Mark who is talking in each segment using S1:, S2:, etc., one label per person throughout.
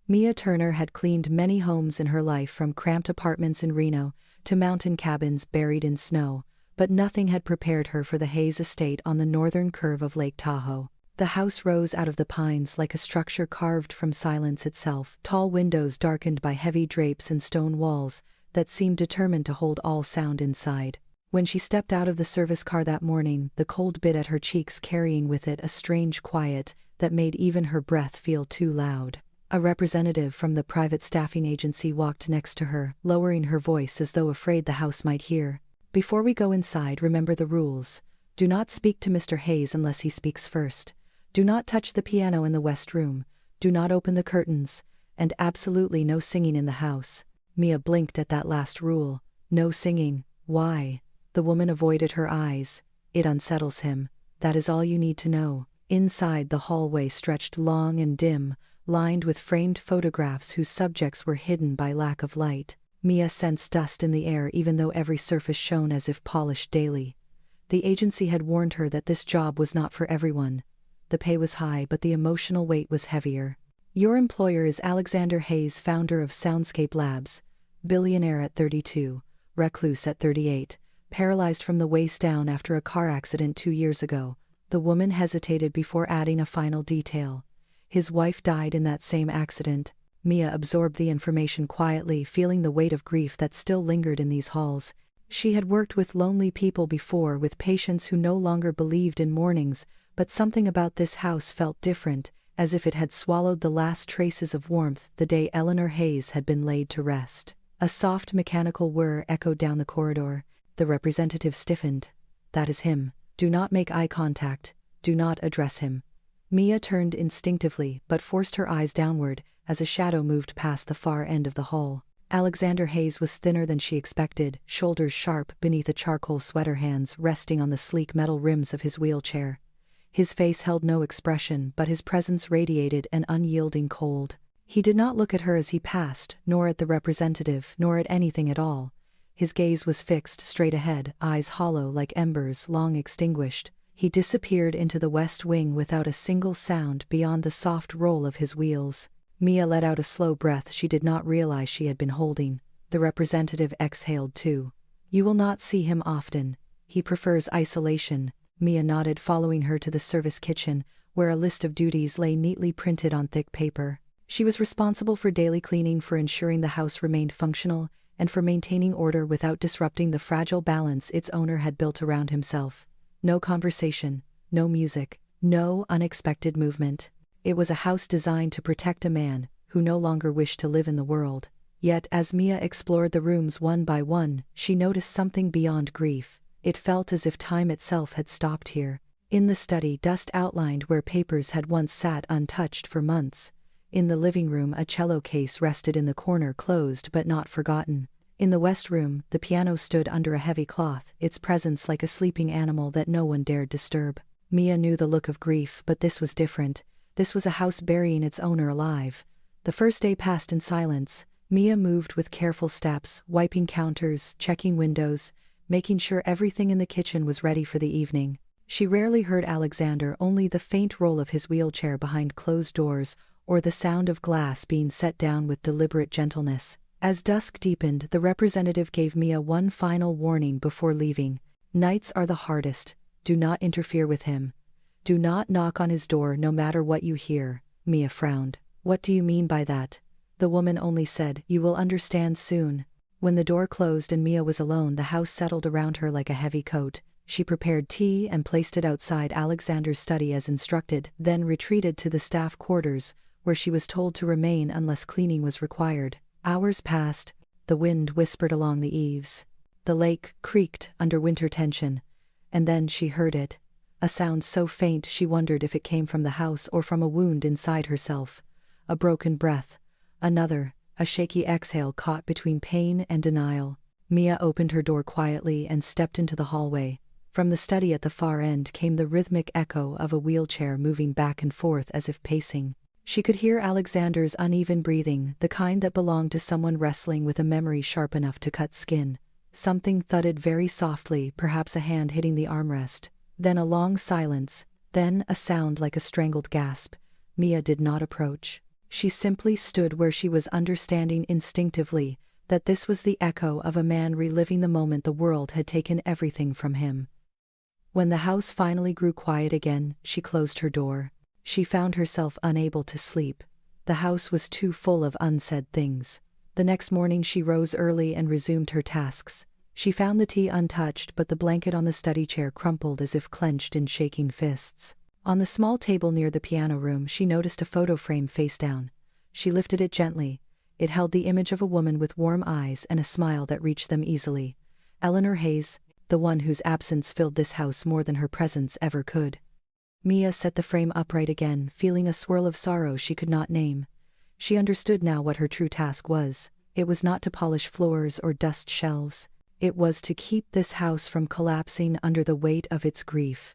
S1: Mia Turner had cleaned many homes in her life, from cramped apartments in Reno to mountain cabins buried in snow, but nothing had prepared her for the Hayes estate on the northern curve of Lake Tahoe. The house rose out of the pines like a structure carved from silence itself, tall windows darkened by heavy drapes and stone walls that seemed determined to hold all sound inside. When she stepped out of the service car that morning, the cold bit at her cheeks carrying with it a strange quiet that made even her breath feel too loud. A representative from the private staffing agency walked next to her, lowering her voice as though afraid the house might hear. "Before we go inside, remember the rules. Do not speak to Mr. Hayes unless he speaks first. Do not touch the piano in the west room. Do not open the curtains. And absolutely no singing in the house." Mia blinked at that last rule. No singing. Why? The woman avoided her eyes. "It unsettles him. That is all you need to know." Inside, the hallway stretched long and dim, lined with framed photographs whose subjects were hidden by lack of light. Mia sensed dust in the air even though every surface shone as if polished daily. The agency had warned her that this job was not for everyone. The pay was high, but the emotional weight was heavier. "Your employer is Alexander Hayes, founder of Soundscape Labs. Billionaire at 32, recluse at 38, paralyzed from the waist down after a car accident 2 years ago." The woman hesitated before adding a final detail. "His wife died in that same accident." Mia absorbed the information quietly, feeling the weight of grief that still lingered in these halls. She had worked with lonely people before, with patients who no longer believed in mornings, but something about this house felt different, as if it had swallowed the last traces of warmth the day Eleanor Hayes had been laid to rest. A soft mechanical whir echoed down the corridor. The representative stiffened. "That is him. Do not make eye contact. Do not address him." Mia turned instinctively, but forced her eyes downward as a shadow moved past the far end of the hall. Alexander Hayes was thinner than she expected, shoulders sharp beneath a charcoal sweater, hands resting on the sleek metal rims of his wheelchair. His face held no expression, but his presence radiated an unyielding cold. He did not look at her as he passed, nor at the representative, nor at anything at all. His gaze was fixed straight ahead, eyes hollow like embers long extinguished. He disappeared into the west wing without a single sound beyond the soft roll of his wheels. Mia let out a slow breath she did not realize she had been holding. The representative exhaled too. "You will not see him often. He prefers isolation." Mia nodded, following her to the service kitchen, where a list of duties lay neatly printed on thick paper. She was responsible for daily cleaning, for ensuring the house remained functional, and for maintaining order without disrupting the fragile balance its owner had built around himself. No conversation, no music, no unexpected movement. It was a house designed to protect a man who no longer wished to live in the world. Yet as Mia explored the rooms one by one, she noticed something beyond grief. It felt as if time itself had stopped here. In the study, dust outlined where papers had once sat untouched for months. In the living room, a cello case rested in the corner, closed but not forgotten. In the west room, the piano stood under a heavy cloth, its presence like a sleeping animal that no one dared disturb. Mia knew the look of grief, but this was different. This was a house burying its owner alive. The first day passed in silence. Mia moved with careful steps, wiping counters, checking windows, making sure everything in the kitchen was ready for the evening. She rarely heard Alexander, only the faint roll of his wheelchair behind closed doors, or the sound of glass being set down with deliberate gentleness. As dusk deepened, the representative gave Mia one final warning before leaving. "Nights are the hardest. Do not interfere with him. Do not knock on his door no matter what you hear." Mia frowned. "What do you mean by that?" The woman only said, "You will understand soon." When the door closed and Mia was alone, the house settled around her like a heavy coat. She prepared tea and placed it outside Alexander's study as instructed, then retreated to the staff quarters, where she was told to remain unless cleaning was required. Hours passed. The wind whispered along the eaves. The lake creaked under winter tension. And then she heard it. A sound so faint she wondered if it came from the house or from a wound inside herself. A broken breath. Another, a shaky exhale caught between pain and denial. Mia opened her door quietly and stepped into the hallway. From the study at the far end came the rhythmic echo of a wheelchair moving back and forth as if pacing. She could hear Alexander's uneven breathing, the kind that belonged to someone wrestling with a memory sharp enough to cut skin. Something thudded very softly, perhaps a hand hitting the armrest. Then a long silence, then a sound like a strangled gasp. Mia did not approach. She simply stood where she was, understanding instinctively that this was the echo of a man reliving the moment the world had taken everything from him. When the house finally grew quiet again, she closed her door. She found herself unable to sleep. The house was too full of unsaid things. The next morning she rose early and resumed her tasks. She found the tea untouched, but the blanket on the study chair crumpled as if clenched in shaking fists. On the small table near the piano room she noticed a photo frame face down. She lifted it gently. It held the image of a woman with warm eyes and a smile that reached them easily. Eleanor Hayes, the one whose absence filled this house more than her presence ever could. Mia set the frame upright again, feeling a swirl of sorrow she could not name. She understood now what her true task was. It was not to polish floors or dust shelves. It was to keep this house from collapsing under the weight of its grief.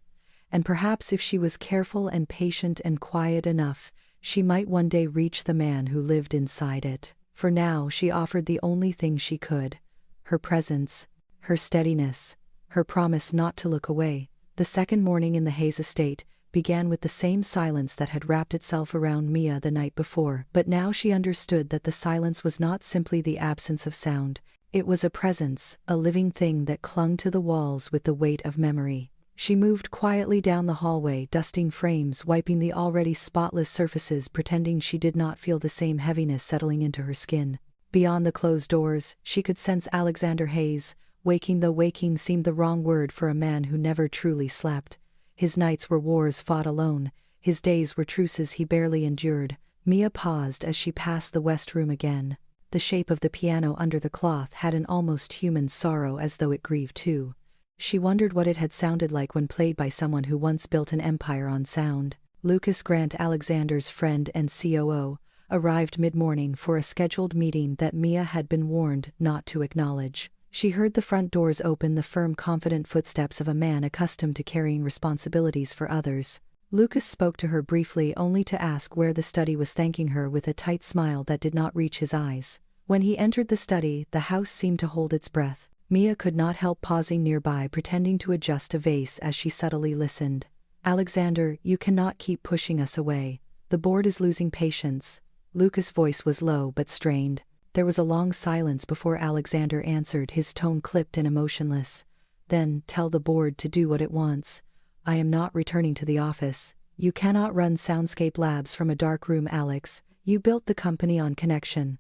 S1: And perhaps if she was careful and patient and quiet enough, she might one day reach the man who lived inside it. For now she offered the only thing she could: her presence, her steadiness, her promise not to look away. The second morning in the Hayes estate began with the same silence that had wrapped itself around Mia the night before, but now she understood that the silence was not simply the absence of sound. It was a presence, a living thing that clung to the walls with the weight of memory. She moved quietly down the hallway, dusting frames, wiping the already spotless surfaces, pretending she did not feel the same heaviness settling into her skin. Beyond the closed doors, she could sense Alexander Hayes, waking, though waking seemed the wrong word for a man who never truly slept. His nights were wars fought alone, his days were truces he barely endured. Mia paused as she passed the west room again. The shape of the piano under the cloth had an almost human sorrow, as though it grieved too. She wondered what it had sounded like when played by someone who once built an empire on sound. Lucas Grant, Alexander's friend and COO, arrived mid-morning for a scheduled meeting that Mia had been warned not to acknowledge. She heard the front doors open, the firm, confident footsteps of a man accustomed to carrying responsibilities for others. Lucas spoke to her briefly, only to ask where the study was, thanking her with a tight smile that did not reach his eyes. When he entered the study, the house seemed to hold its breath. Mia could not help pausing nearby, pretending to adjust a vase as she subtly listened. "Alexander, you cannot keep pushing us away. The board is losing patience." Lucas' voice was low but strained. There was a long silence before Alexander answered, his tone clipped and emotionless. "Then tell the board to do what it wants. I am not returning to the office. You cannot run Soundscape Labs from a dark room, Alex. You built the company on connection,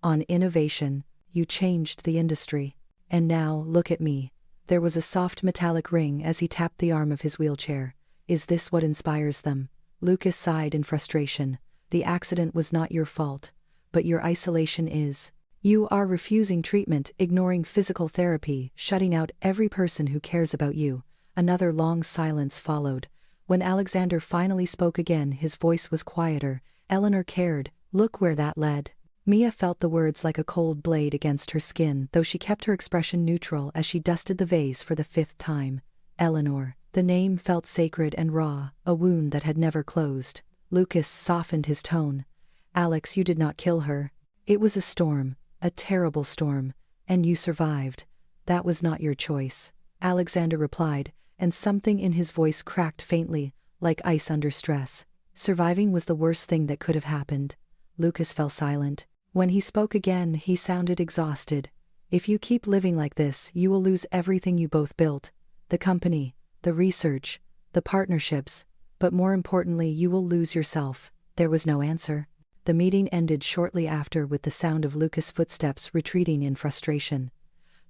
S1: on innovation. You changed the industry. And now, look at me." There was a soft metallic ring as he tapped the arm of his wheelchair. "Is this what inspires them?" Lucas sighed in frustration. "The accident was not your fault. But your isolation is. You are refusing treatment, ignoring physical therapy, shutting out every person who cares about you." Another long silence followed. When Alexander finally spoke again, his voice was quieter. "Eleanor cared. Look where that led." Mia felt the words like a cold blade against her skin, though she kept her expression neutral as she dusted the vase for the 5th time. Eleanor. The name felt sacred and raw, a wound that had never closed. Lucas softened his tone. "Alex, you did not kill her. It was a storm, a terrible storm, and you survived. That was not your choice." Alexander replied, and something in his voice cracked faintly, like ice under stress. "Surviving was the worst thing that could have happened." Lucas fell silent. When he spoke again, he sounded exhausted. "If you keep living like this, you will lose everything you both built. The company, the research, the partnerships, but more importantly, you will lose yourself." There was no answer. The meeting ended shortly after with the sound of Lucas' footsteps retreating in frustration.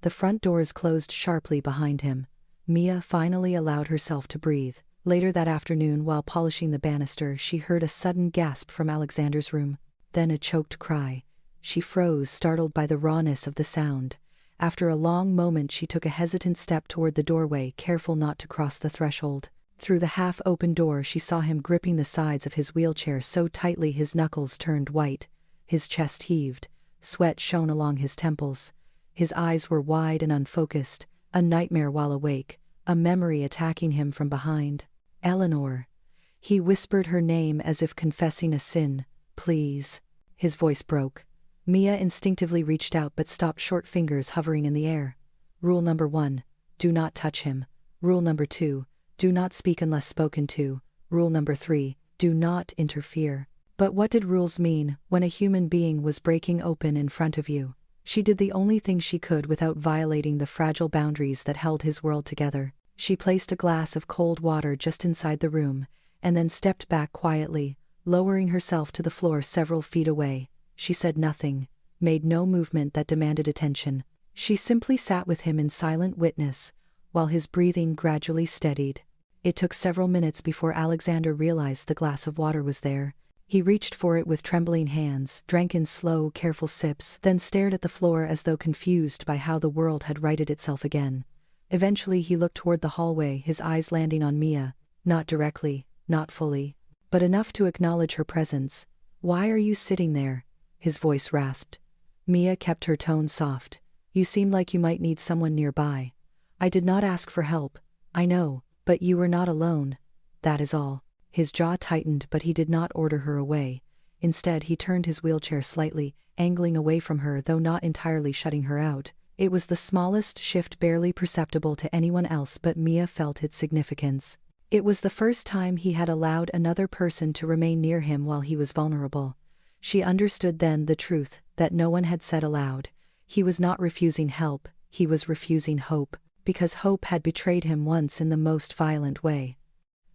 S1: The front doors closed sharply behind him. Mia finally allowed herself to breathe. Later that afternoon, while polishing the banister, she heard a sudden gasp from Alexander's room. Then a choked cry. She froze, startled by the rawness of the sound. After a long moment, she took a hesitant step toward the doorway, careful not to cross the threshold. Through the half-open door, she saw him gripping the sides of his wheelchair so tightly his knuckles turned white. His chest heaved. Sweat shone along his temples. His eyes were wide and unfocused, a nightmare while awake, a memory attacking him from behind. "Eleanor." He whispered her name as if confessing a sin. "Please." His voice broke. Mia instinctively reached out but stopped, short fingers hovering in the air. "Rule number 1, do not touch him. Rule number 2, do not speak unless spoken to. Rule number 3, do not interfere." But what did rules mean when a human being was breaking open in front of you? She did the only thing she could without violating the fragile boundaries that held his world together. She placed a glass of cold water just inside the room, and then stepped back quietly, lowering herself to the floor several feet away. She said nothing, made no movement that demanded attention. She simply sat with him in silent witness, while his breathing gradually steadied. It took several minutes before Alexander realized the glass of water was there. He reached for it with trembling hands, drank in slow, careful sips, then stared at the floor as though confused by how the world had righted itself again. Eventually he looked toward the hallway, his eyes landing on Mia, not directly, not fully, but enough to acknowledge her presence. "Why are you sitting there?" his voice rasped. Mia kept her tone soft. "You seem like you might need someone nearby." "I did not ask for help. I know, but you were not alone. That is all." His jaw tightened, but he did not order her away. Instead, he turned his wheelchair slightly, angling away from her though not entirely shutting her out. It was the smallest shift, barely perceptible to anyone else, but Mia felt its significance. It was the first time he had allowed another person to remain near him while he was vulnerable. She understood then the truth that no one had said aloud. He was not refusing help, he was refusing hope, because hope had betrayed him once in the most violent way.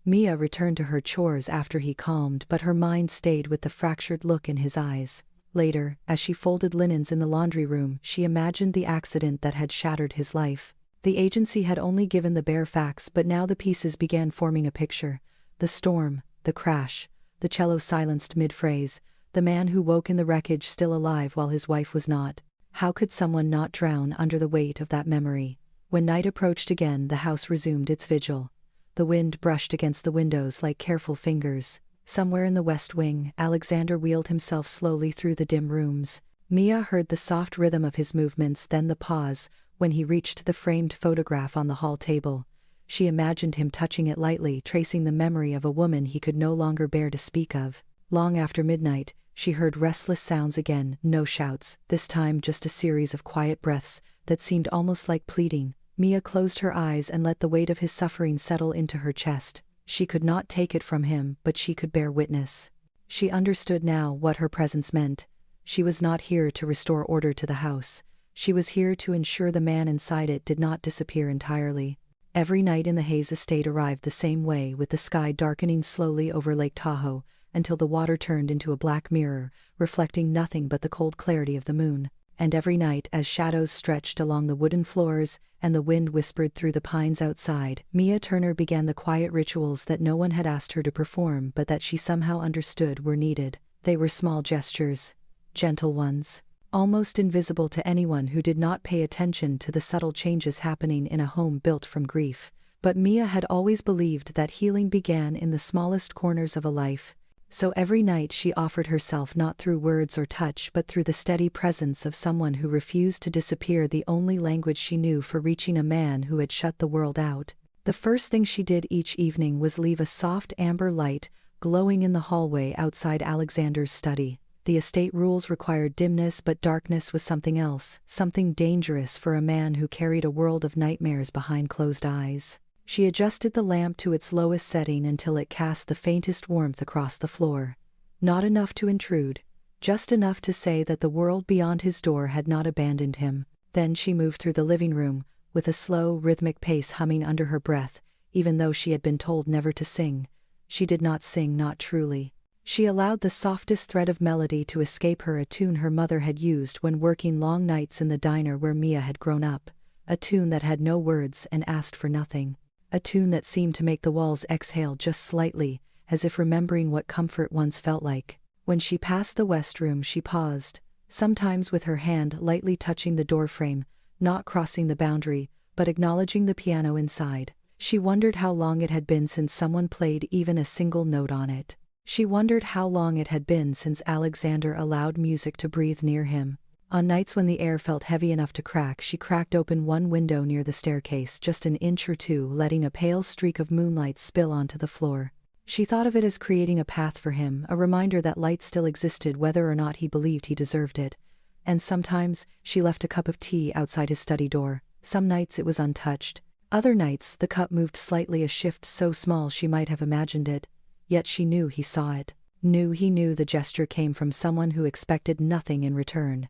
S1: Mia returned to her chores after he calmed, but her mind stayed with the fractured look in his eyes. Later, as she folded linens in the laundry room, she imagined the accident that had shattered his life. The agency had only given the bare facts, but now the pieces began forming a picture. The storm, the crash, the cello silenced mid-phrase, the man who woke in the wreckage still alive while his wife was not. How could someone not drown under the weight of that memory? When night approached again, the house resumed its vigil. The wind brushed against the windows like careful fingers. Somewhere in the west wing, Alexander wheeled himself slowly through the dim rooms. Mia heard the soft rhythm of his movements, then the pause, when he reached the framed photograph on the hall table. She imagined him touching it lightly, tracing the memory of a woman he could no longer bear to speak of. Long after midnight, she heard restless sounds again, no shouts, this time just a series of quiet breaths that seemed almost like pleading. Mia closed her eyes and let the weight of his suffering settle into her chest. She could not take it from him, but she could bear witness. She understood now what her presence meant. She was not here to restore order to the house. She was here to ensure the man inside it did not disappear entirely. Every night in the Hayes estate arrived the same way, with the sky darkening slowly over Lake Tahoe, until the water turned into a black mirror, reflecting nothing but the cold clarity of the moon. And every night, as shadows stretched along the wooden floors and the wind whispered through the pines outside, Mia Turner began the quiet rituals that no one had asked her to perform, but that she somehow understood were needed. They were small gestures, gentle ones, almost invisible to anyone who did not pay attention to the subtle changes happening in a home built from grief. But Mia had always believed that healing began in the smallest corners of a life. So every night she offered herself not through words or touch, but through the steady presence of someone who refused to disappear, the only language she knew for reaching a man who had shut the world out. The first thing she did each evening was leave a soft amber light glowing in the hallway outside Alexander's study. The estate rules required dimness, but darkness was something else, something dangerous for a man who carried a world of nightmares behind closed eyes. She adjusted the lamp to its lowest setting until it cast the faintest warmth across the floor. Not enough to intrude, just enough to say that the world beyond his door had not abandoned him. Then she moved through the living room, with a slow, rhythmic pace humming under her breath, even though she had been told never to sing. She did not sing, not truly. She allowed the softest thread of melody to escape her, a tune her mother had used when working long nights in the diner where Mia had grown up. A tune that had no words and asked for nothing. A tune that seemed to make the walls exhale just slightly, as if remembering what comfort once felt like. When she passed the west room, she paused, sometimes with her hand lightly touching the doorframe, not crossing the boundary, but acknowledging the piano inside. She wondered how long it had been since someone played even a single note on it. She wondered how long it had been since Alexander allowed music to breathe near him. On nights when the air felt heavy enough to crack, she cracked open one window near the staircase just an inch or two, letting a pale streak of moonlight spill onto the floor. She thought of it as creating a path for him, a reminder that light still existed whether or not he believed he deserved it. And sometimes she left a cup of tea outside his study door. Some nights it was untouched. Other nights the cup moved slightly, a shift so small she might have imagined it. Yet she knew he saw it. He knew the gesture came from someone who expected nothing in return.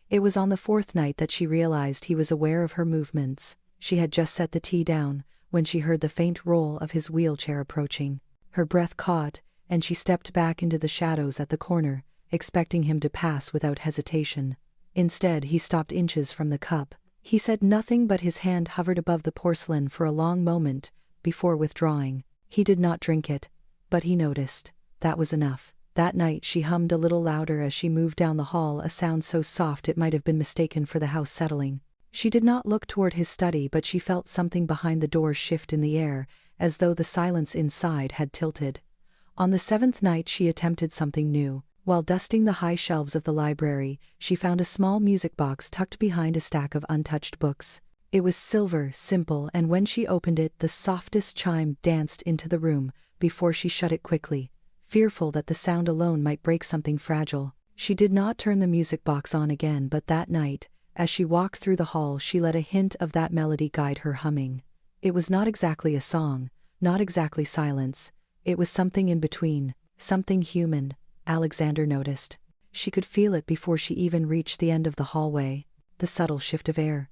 S1: It was on the fourth night that she realized he was aware of her movements. She had just set the tea down, when she heard the faint roll of his wheelchair approaching. Her breath caught, and she stepped back into the shadows at the corner, expecting him to pass without hesitation. Instead, he stopped inches from the cup. He said nothing, but his hand hovered above the porcelain for a long moment, before withdrawing. He did not drink it, but he noticed. That was enough. That night she hummed a little louder as she moved down the hall, a sound so soft it might have been mistaken for the house settling. She did not look toward his study, but she felt something behind the door shift in the air, as though the silence inside had tilted. On the seventh night she attempted something new. While dusting the high shelves of the library, she found a small music box tucked behind a stack of untouched books. It was silver, simple, and when she opened it, the softest chime danced into the room, before she shut it quickly, fearful that the sound alone might break something fragile. She did not turn the music box on again, but that night, as she walked through the hall, she let a hint of that melody guide her humming. It was not exactly a song, not exactly silence. It was something in between, something human. Alexander noticed. She could feel it before she even reached the end of the hallway. The subtle shift of air.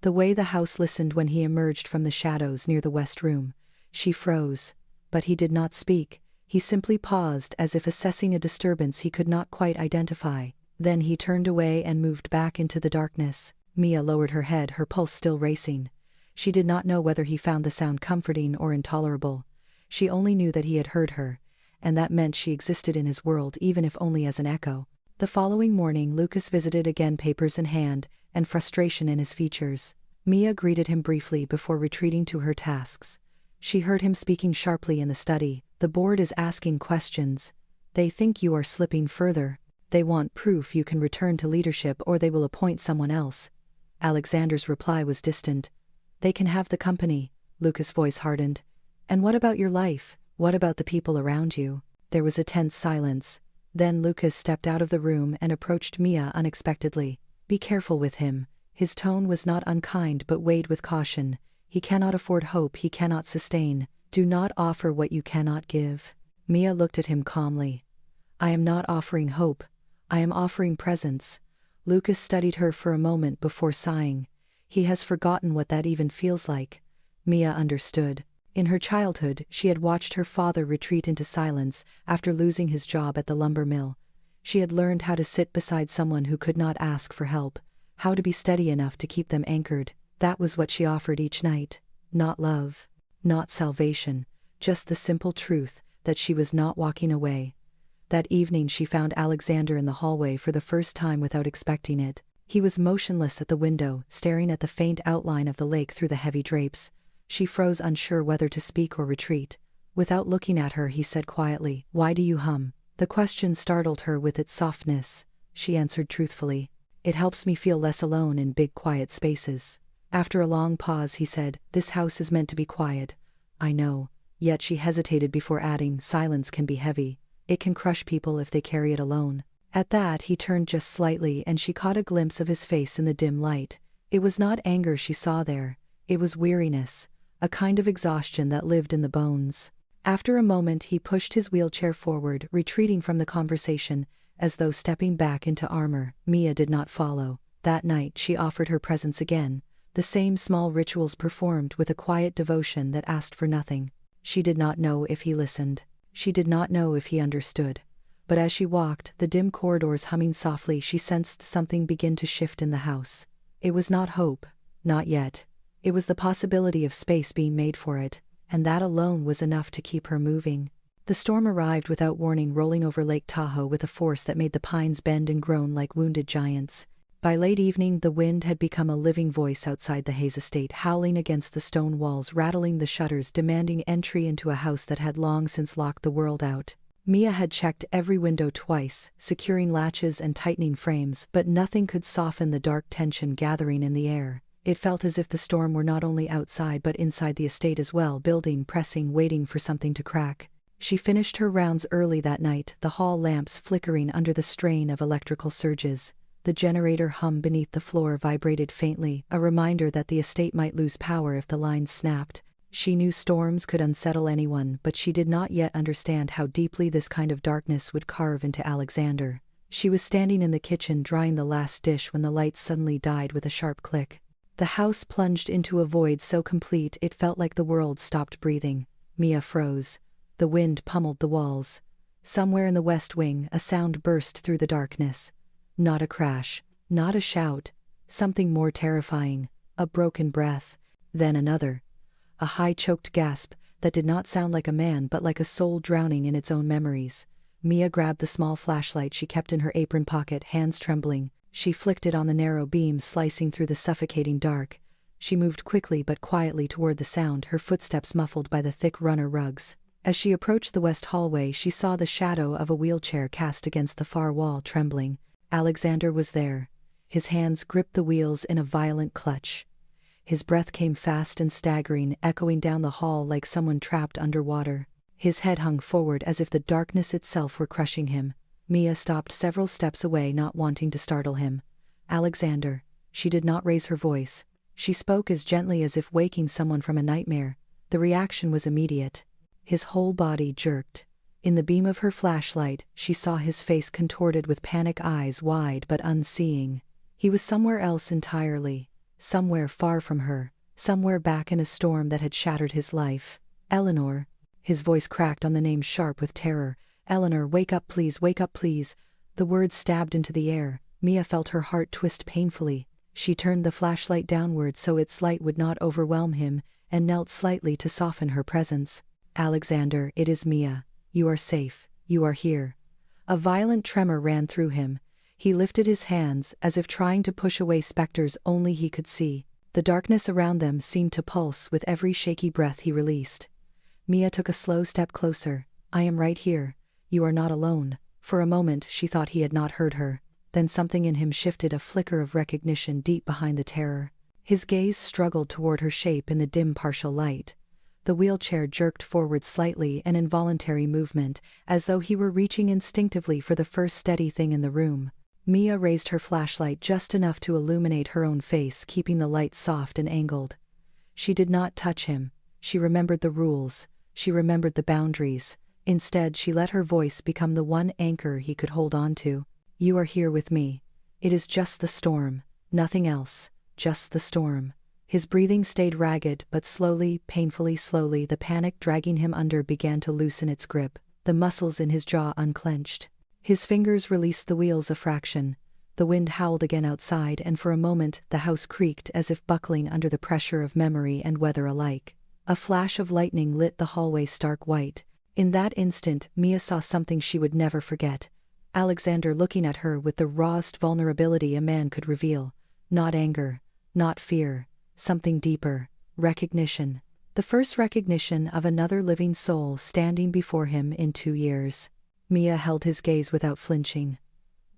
S1: The way the house listened when he emerged from the shadows near the west room. She froze. But he did not speak. He simply paused, as if assessing a disturbance he could not quite identify. Then he turned away and moved back into the darkness. Mia lowered her head, her pulse still racing. She did not know whether he found the sound comforting or intolerable. She only knew that he had heard her, and that meant she existed in his world, even if only as an echo. The following morning Lucas visited again, papers in hand, and frustration in his features. Mia greeted him briefly before retreating to her tasks. She heard him speaking sharply in the study. The board is asking questions. They think you are slipping further. They want proof you can return to leadership, or they will appoint someone else. Alexander's reply was distant. They can have the company. Lucas' voice hardened. And what about your life? What about the people around you? There was a tense silence. Then Lucas stepped out of the room and approached Mia unexpectedly. Be careful with him. His tone was not unkind but weighed with caution. He cannot afford hope he cannot sustain. Do not offer what you cannot give. Mia looked at him calmly. I am not offering hope. I am offering presence. Lucas studied her for a moment before sighing. He has forgotten what that even feels like. Mia understood. In her childhood, she had watched her father retreat into silence after losing his job at the lumber mill. She had learned how to sit beside someone who could not ask for help, how to be steady enough to keep them anchored. That was what she offered each night. Not love, not salvation, just the simple truth that she was not walking away. That evening she found Alexander in the hallway for the first time without expecting it. He was motionless at the window, staring at the faint outline of the lake through the heavy drapes. She froze, unsure whether to speak or retreat. Without looking at her, he said quietly, Why do you hum? The question startled her with its softness. She answered truthfully, It helps me feel less alone in big, quiet spaces. After a long pause, he said, This house is meant to be quiet. I know. Yet she hesitated before adding, Silence can be heavy. It can crush people if they carry it alone. At that, he turned just slightly, and she caught a glimpse of his face in the dim light. It was not anger she saw there. It was weariness. A kind of exhaustion that lived in the bones. After a moment he pushed his wheelchair forward, retreating from the conversation, as though stepping back into armor. Mia did not follow. That night she offered her presence again, the same small rituals performed with a quiet devotion that asked for nothing. She did not know if he listened. She did not know if he understood. But as she walked, the dim corridors humming softly, she sensed something begin to shift in the house. It was not hope. Not yet. It was the possibility of space being made for it, and that alone was enough to keep her moving. The storm arrived without warning, rolling over Lake Tahoe with a force that made the pines bend and groan like wounded giants. By late evening, the wind had become a living voice outside the Hayes estate, howling against the stone walls, rattling the shutters, demanding entry into a house that had long since locked the world out. Mia had checked every window twice, securing latches and tightening frames, but nothing could soften the dark tension gathering in the air. It felt as if the storm were not only outside but inside the estate as well, building, pressing, waiting for something to crack. She finished her rounds early that night, the hall lamps flickering under the strain of electrical surges. The generator hum beneath the floor vibrated faintly, a reminder that the estate might lose power if the lines snapped. She knew storms could unsettle anyone, but she did not yet understand how deeply this kind of darkness would carve into Alexander. She was standing in the kitchen drying the last dish when the lights suddenly died with a sharp click. The house plunged into a void so complete it felt like the world stopped breathing. Mia froze. The wind pummeled the walls. Somewhere in the west wing, a sound burst through the darkness. Not a crash, not a shout, something more terrifying, a broken breath, then another. A high choked gasp that did not sound like a man but like a soul drowning in its own memories. Mia grabbed the small flashlight she kept in her apron pocket, hands trembling. She flicked it on the narrow beam slicing through the suffocating dark. She moved quickly but quietly toward the sound, her footsteps muffled by the thick runner rugs. As she approached the west hallway, she saw the shadow of a wheelchair cast against the far wall, trembling. Alexander was there. His hands gripped the wheels in a violent clutch. His breath came fast and staggering, echoing down the hall like someone trapped underwater. His head hung forward as if the darkness itself were crushing him. Mia stopped several steps away, not wanting to startle him. "Alexander." She did not raise her voice. She spoke as gently as if waking someone from a nightmare. The reaction was immediate. His whole body jerked. In the beam of her flashlight, she saw his face contorted with panic, eyes wide but unseeing. He was somewhere else entirely. Somewhere far from her, somewhere back in a storm that had shattered his life. "Eleanor." His voice cracked on the name, sharp with terror. "Eleanor, wake up please, wake up please." The words stabbed into the air. Mia felt her heart twist painfully. She turned the flashlight downward so its light would not overwhelm him, and knelt slightly to soften her presence. "Alexander, it is Mia. You are safe. You are here." A violent tremor ran through him. He lifted his hands, as if trying to push away specters only he could see. The darkness around them seemed to pulse with every shaky breath he released. Mia took a slow step closer. "I am right here. You are not alone." For a moment she thought he had not heard her. Then something in him shifted, a flicker of recognition deep behind the terror. His gaze struggled toward her shape in the dim partial light. The wheelchair jerked forward slightly, an involuntary movement, as though he were reaching instinctively for the first steady thing in the room. Mia raised her flashlight just enough to illuminate her own face, keeping the light soft and angled. She did not touch him. She remembered the rules. She remembered the boundaries. Instead, she let her voice become the one anchor he could hold on to. "You are here with me. It is just the storm. Nothing else. Just the storm." His breathing stayed ragged, but slowly, painfully slowly, the panic dragging him under began to loosen its grip. The muscles in his jaw unclenched. His fingers released the wheels a fraction. The wind howled again outside, and for a moment the house creaked as if buckling under the pressure of memory and weather alike. A flash of lightning lit the hallway stark white. In that instant, Mia saw something she would never forget. Alexander looking at her with the rawest vulnerability a man could reveal. Not anger, not fear, something deeper. Recognition. The first recognition of another living soul standing before him in 2 years. Mia held his gaze without flinching.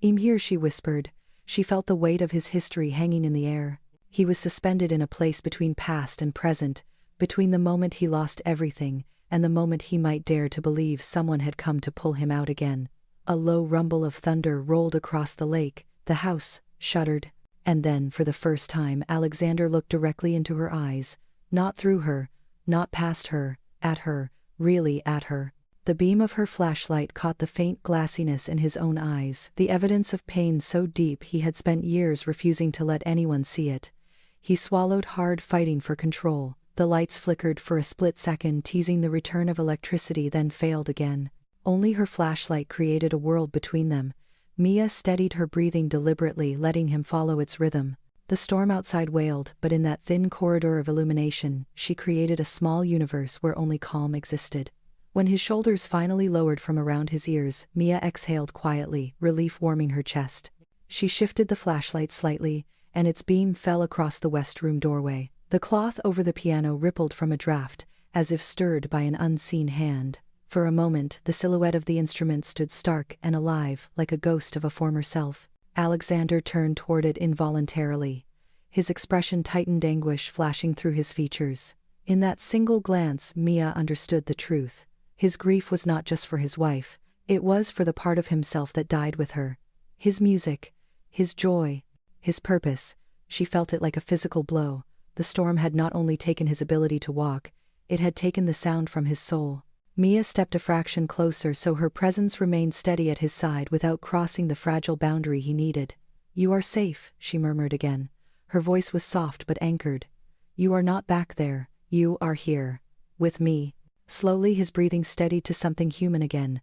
S1: "I'm here," she whispered. She felt the weight of his history hanging in the air. He was suspended in a place between past and present, between the moment he lost everything and the moment he might dare to believe someone had come to pull him out again. A low rumble of thunder rolled across the lake. The house shuddered. And then, for the first time, Alexander looked directly into her eyes. Not through her, not past her, at her, really at her. The beam of her flashlight caught the faint glassiness in his own eyes, the evidence of pain so deep he had spent years refusing to let anyone see it. He swallowed hard, fighting for control. The lights flickered for a split second, teasing the return of electricity, then failed again. Only her flashlight created a world between them. Mia steadied her breathing deliberately, letting him follow its rhythm. The storm outside wailed, but in that thin corridor of illumination, she created a small universe where only calm existed. When his shoulders finally lowered from around his ears, Mia exhaled quietly, relief warming her chest. She shifted the flashlight slightly, and its beam fell across the west room doorway. The cloth over the piano rippled from a draft, as if stirred by an unseen hand. For a moment, the silhouette of the instrument stood stark and alive, like a ghost of a former self. Alexander turned toward it involuntarily. His expression tightened, anguish flashing through his features. In that single glance, Mia understood the truth. His grief was not just for his wife, it was for the part of himself that died with her. His music, his joy, his purpose. She felt it like a physical blow. The storm had not only taken his ability to walk, It had taken the sound from his soul. Mia stepped a fraction closer so her presence remained steady at his side without crossing the fragile boundary he needed. "You are safe," she murmured again. Her voice was soft but anchored. "You are not back there. You are here. With me." Slowly his breathing steadied to something human again.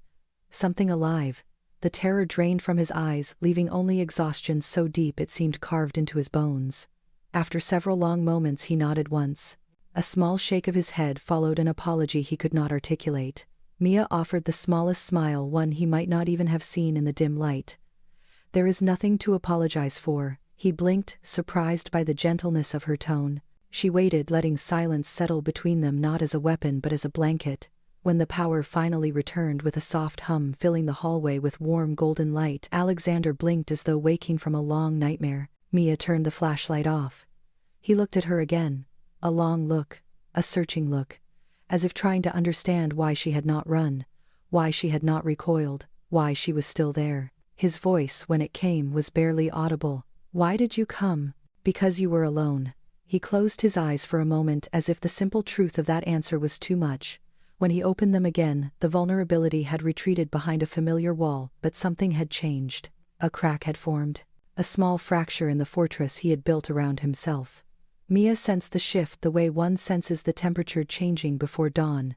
S1: Something alive. The terror drained from his eyes, leaving only exhaustion so deep it seemed carved into his bones. After several long moments he nodded once. A small shake of his head followed an apology he could not articulate. Mia offered the smallest smile, one he might not even have seen in the dim light. "There is nothing to apologize for." He blinked, surprised by the gentleness of her tone. She waited, letting silence settle between them, not as a weapon but as a blanket. When the power finally returned with a soft hum filling the hallway with warm golden light, Alexander blinked as though waking from a long nightmare. Mia turned the flashlight off. He looked at her again. A long look, a searching look, as if trying to understand why she had not run, why she had not recoiled, why she was still there. His voice, when it came, was barely audible. "Why did you come?" "Because you were alone." He closed his eyes for a moment as if the simple truth of that answer was too much. When he opened them again, the vulnerability had retreated behind a familiar wall, but something had changed. A crack had formed. A small fracture in the fortress he had built around himself. Mia sensed the shift the way one senses the temperature changing before dawn.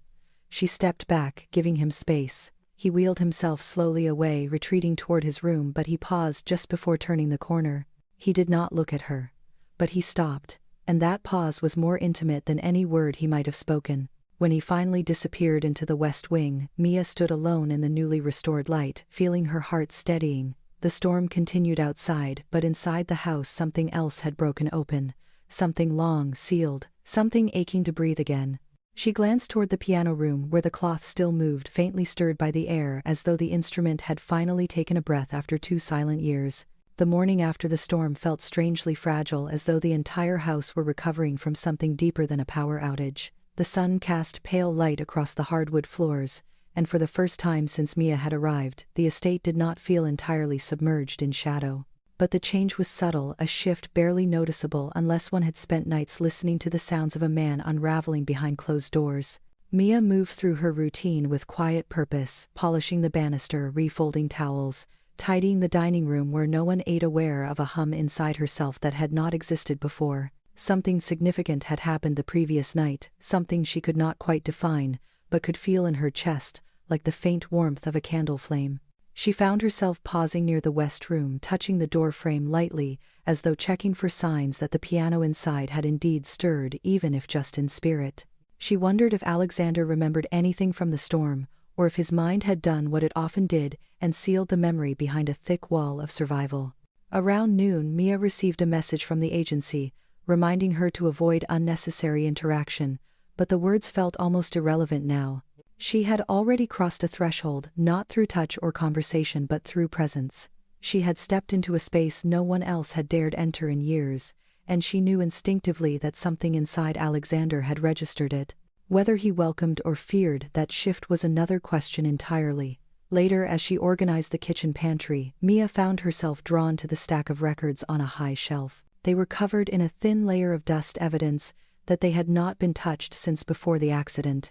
S1: She stepped back, giving him space. He wheeled himself slowly away, retreating toward his room, but he paused just before turning the corner. He did not look at her. But he stopped, and that pause was more intimate than any word he might have spoken. When he finally disappeared into the west wing, Mia stood alone in the newly restored light, feeling her heart steadying. The storm continued outside, but inside the house something else had broken open. Something long, sealed, something aching to breathe again. She glanced toward the piano room where the cloth still moved, faintly stirred by the air, as though the instrument had finally taken a breath after 2 silent years. The morning after the storm felt strangely fragile, as though the entire house were recovering from something deeper than a power outage. The sun cast pale light across the hardwood floors, and for the first time since Mia had arrived, the estate did not feel entirely submerged in shadow. But the change was subtle, a shift barely noticeable unless one had spent nights listening to the sounds of a man unraveling behind closed doors. Mia moved through her routine with quiet purpose, polishing the banister, refolding towels, tidying the dining room where no one ate, aware of a hum inside herself that had not existed before. Something significant had happened the previous night, something she could not quite define, but could feel in her chest, like the faint warmth of a candle flame. She found herself pausing near the west room, touching the door frame lightly, as though checking for signs that the piano inside had indeed stirred, even if just in spirit. She wondered if Alexander remembered anything from the storm, or if his mind had done what it often did and sealed the memory behind a thick wall of survival. Around noon, Mia received a message from the agency, reminding her to avoid unnecessary interaction, but the words felt almost irrelevant now. She had already crossed a threshold, not through touch or conversation but through presence. She had stepped into a space no one else had dared enter in years, and she knew instinctively that something inside Alexander had registered it. Whether he welcomed or feared that shift was another question entirely. Later, as she organized the kitchen pantry, Mia found herself drawn to the stack of records on a high shelf. They were covered in a thin layer of dust, evidence that they had not been touched since before the accident.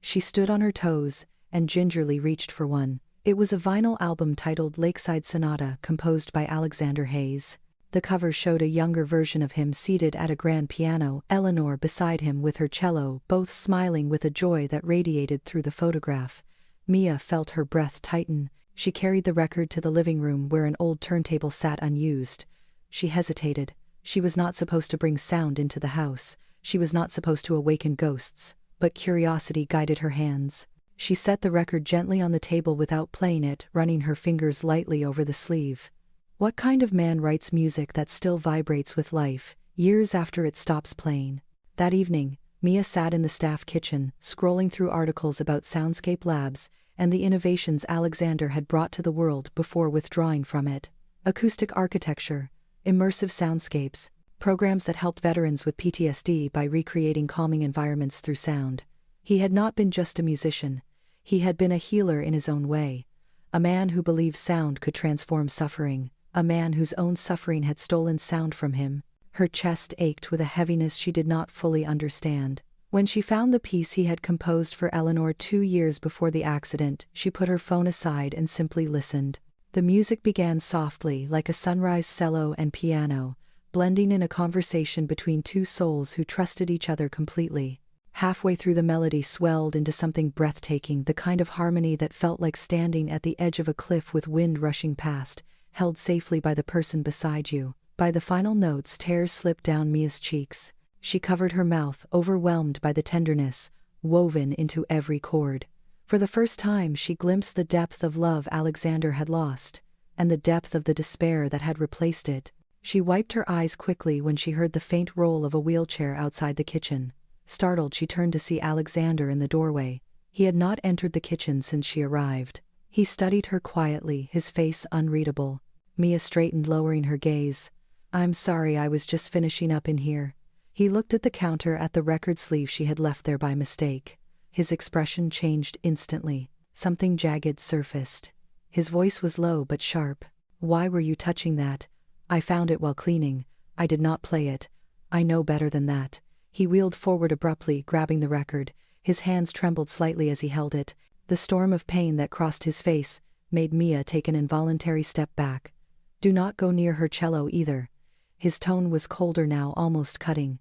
S1: She stood on her toes and gingerly reached for one. It was a vinyl album titled Lakeside Sonata, composed by Alexander Hayes. The cover showed a younger version of him seated at a grand piano, Eleanor beside him with her cello, both smiling with a joy that radiated through the photograph. Mia felt her breath tighten. She carried the record to the living room where an old turntable sat unused. She hesitated. She was not supposed to bring sound into the house. She was not supposed to awaken ghosts. But curiosity guided her hands. She set the record gently on the table without playing it, running her fingers lightly over the sleeve. What kind of man writes music that still vibrates with life, years after it stops playing? That evening, Mia sat in the staff kitchen, scrolling through articles about Soundscape Labs and the innovations Alexander had brought to the world before withdrawing from it. Acoustic architecture, immersive soundscapes, programs that helped veterans with PTSD by recreating calming environments through sound. He had not been just a musician. He had been a healer in his own way. A man who believed sound could transform suffering. A man whose own suffering had stolen sound from him. Her chest ached with a heaviness she did not fully understand. When she found the piece he had composed for Eleanor 2 years before the accident, she put her phone aside and simply listened. The music began softly, like a sunrise cello and piano, blending in a conversation between two souls who trusted each other completely. Halfway through, the melody swelled into something breathtaking, the kind of harmony that felt like standing at the edge of a cliff with wind rushing past, held safely by the person beside you. By the final notes, tears slipped down Mia's cheeks. She covered her mouth, overwhelmed by the tenderness woven into every chord. For the first time, she glimpsed the depth of love Alexander had lost, and the depth of the despair that had replaced it. She wiped her eyes quickly when she heard the faint roll of a wheelchair outside the kitchen. Startled, she turned to see Alexander in the doorway. He had not entered the kitchen since she arrived. He studied her quietly, his face unreadable. Mia straightened, lowering her gaze. "I'm sorry, I was just finishing up in here." He looked at the counter, at the record sleeve she had left there by mistake. His expression changed instantly. Something jagged surfaced. His voice was low but sharp. "Why were you touching that? I found it while cleaning. I did not play it. I know better than that." He wheeled forward abruptly, grabbing the record. His hands trembled slightly as he held it. The storm of pain that crossed his face made Mia take an involuntary step back. "Do not go near her cello either." His tone was colder now, almost cutting.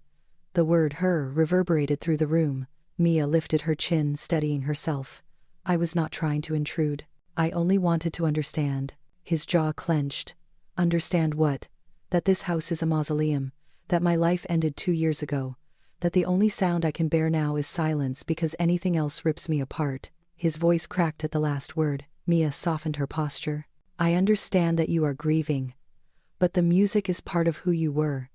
S1: The word "her" reverberated through the room. Mia lifted her chin, steadying herself. "I was not trying to intrude. I only wanted to understand." His jaw clenched. "Understand what?" "That this house is a mausoleum. That my life ended 2 years ago. That the only sound I can bear now is silence, because anything else rips me apart." His voice cracked at the last word. Mia softened her posture. "I understand that you are grieving. But the music is part of who you were.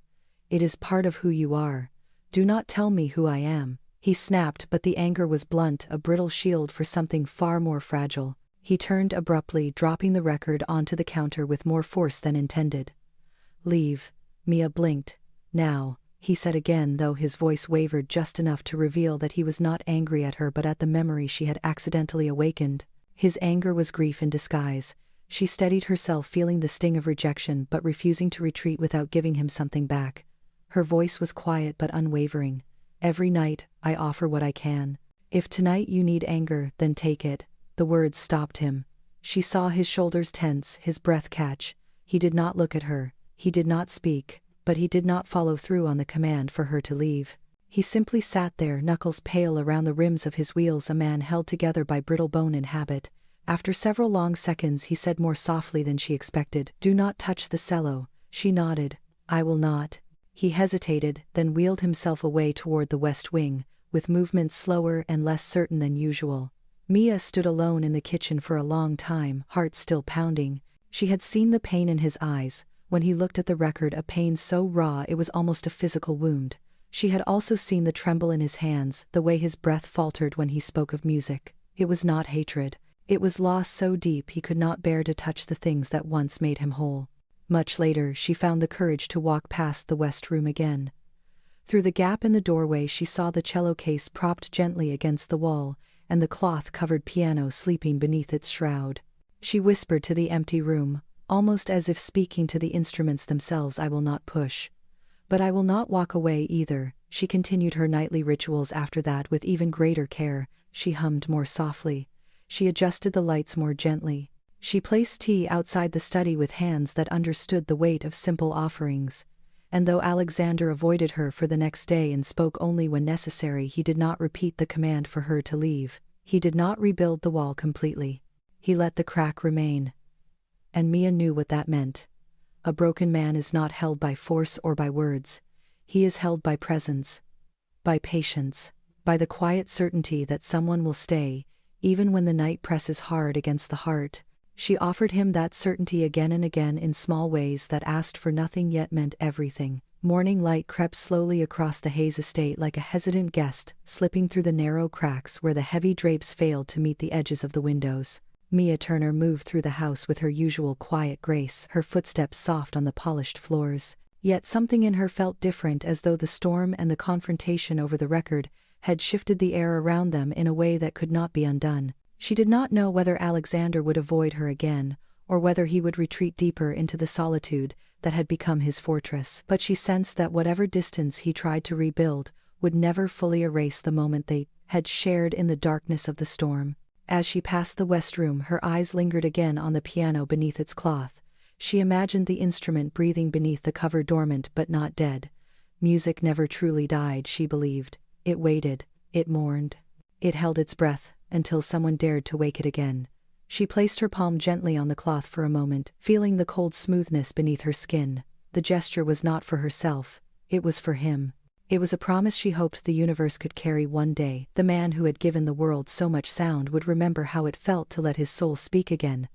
S1: It is part of who you are. Do not tell me who I am." He snapped, but the anger was blunt, a brittle shield for something far more fragile. He turned abruptly, dropping the record onto the counter with more force than intended. "Leave." Mia blinked. "Now," he said again, though his voice wavered just enough to reveal that he was not angry at her but at the memory she had accidentally awakened. His anger was grief in disguise. She steadied herself, feeling the sting of rejection, but refusing to retreat without giving him something back. Her voice was quiet but unwavering. "Every night, I offer what I can. If tonight you need anger, then take it." The words stopped him. She saw his shoulders tense, his breath catch. He did not look at her. He did not speak. But he did not follow through on the command for her to leave. He simply sat there, knuckles pale around the rims of his wheels, a man held together by brittle bone and habit. After several long seconds, he said more softly than she expected, "Do not touch the cello." She nodded. "I will not." He hesitated, then wheeled himself away toward the west wing, with movements slower and less certain than usual. Mia stood alone in the kitchen for a long time, heart still pounding. She had seen the pain in his eyes. When he looked at the record, a pain so raw it was almost a physical wound. She had also seen the tremble in his hands, the way his breath faltered when he spoke of music. It was not hatred. It was loss so deep he could not bear to touch the things that once made him whole. Much later, she found the courage to walk past the west room again. Through the gap in the doorway, she saw the cello case propped gently against the wall, and the cloth-covered piano sleeping beneath its shroud. She whispered to the empty room, almost as if speaking to the instruments themselves, "I will not push. But I will not walk away either." She continued her nightly rituals after that with even greater care. She hummed more softly. She adjusted the lights more gently. She placed tea outside the study with hands that understood the weight of simple offerings. And though Alexander avoided her for the next day and spoke only when necessary, he did not repeat the command for her to leave. He did not rebuild the wall completely. He let the crack remain. And Mia knew what that meant. A broken man is not held by force or by words. He is held by presence, by patience, by the quiet certainty that someone will stay, even when the night presses hard against the heart. She offered him that certainty again and again in small ways that asked for nothing yet meant everything. Morning light crept slowly across the Hayes estate like a hesitant guest, slipping through the narrow cracks where the heavy drapes failed to meet the edges of the windows. Mia Turner moved through the house with her usual quiet grace, her footsteps soft on the polished floors. Yet something in her felt different, as though the storm and the confrontation over the record had shifted the air around them in a way that could not be undone. She did not know whether Alexander would avoid her again, or whether he would retreat deeper into the solitude that had become his fortress. But she sensed that whatever distance he tried to rebuild would never fully erase the moment they had shared in the darkness of the storm. As she passed the west room, her eyes lingered again on the piano beneath its cloth. She imagined the instrument breathing beneath the cover, dormant but not dead. Music never truly died, she believed. It waited, it mourned, it held its breath, until someone dared to wake it again. She placed her palm gently on the cloth for a moment, feeling the cold smoothness beneath her skin. The gesture was not for herself, it was for him. It was a promise she hoped the universe could carry one day. The man who had given the world so much sound would remember how it felt to let his soul speak again.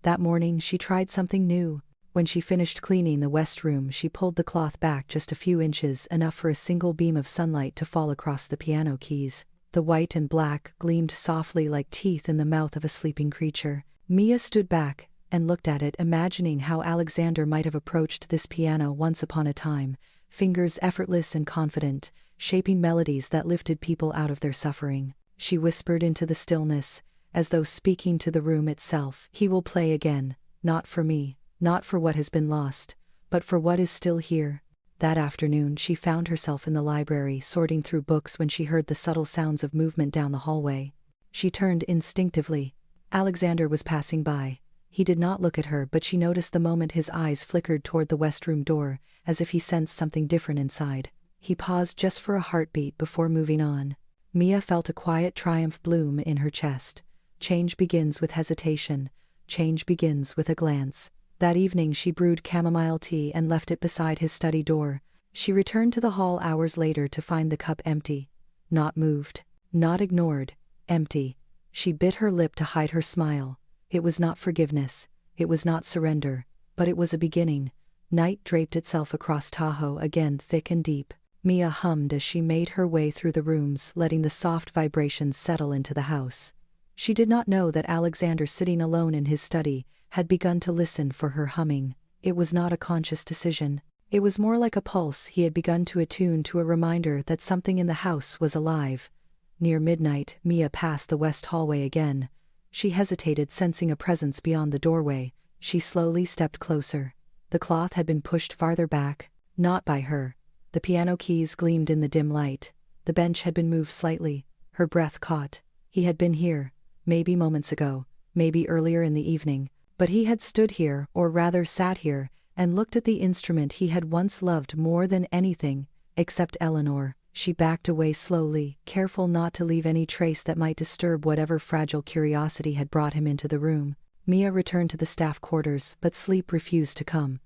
S1: That morning she tried something new. When she finished cleaning the west room, she pulled the cloth back just a few inches, enough for a single beam of sunlight to fall across the piano keys. The white and black gleamed softly like teeth in the mouth of a sleeping creature. Mia stood back and looked at it, imagining how Alexander might have approached this piano once upon a time, fingers effortless and confident, shaping melodies that lifted people out of their suffering. She whispered into the stillness, as though speaking to the room itself. He will play again, not for me, not for what has been lost, but for what is still here. That afternoon she found herself in the library, sorting through books, when she heard the subtle sounds of movement down the hallway. She turned instinctively. Alexander was passing by. He did not look at her, but she noticed the moment his eyes flickered toward the west room door, as if he sensed something different inside. He paused just for a heartbeat before moving on. Mia felt a quiet triumph bloom in her chest. Change begins with hesitation. Change begins with a glance. That evening she brewed chamomile tea and left it beside his study door. She returned to the hall hours later to find the cup empty. Not moved. Not ignored. Empty. She bit her lip to hide her smile. It was not forgiveness. It was not surrender. But it was a beginning. Night draped itself across Tahoe again, thick and deep. Mia hummed as she made her way through the rooms, letting the soft vibrations settle into the house. She did not know that Alexander, sitting alone in his study, had begun to listen for her humming. It was not a conscious decision. It was more like a pulse he had begun to attune to, a reminder that something in the house was alive. Near midnight, Mia passed the west hallway again. She hesitated, sensing a presence beyond the doorway. She slowly stepped closer. The cloth had been pushed farther back, not by her. The piano keys gleamed in the dim light. The bench had been moved slightly. Her breath caught. He had been here, maybe moments ago, maybe earlier in the evening. But he had stood here, or rather sat here, and looked at the instrument he had once loved more than anything, except Eleanor. She backed away slowly, careful not to leave any trace that might disturb whatever fragile curiosity had brought him into the room. Mia returned to the staff quarters, but sleep refused to come.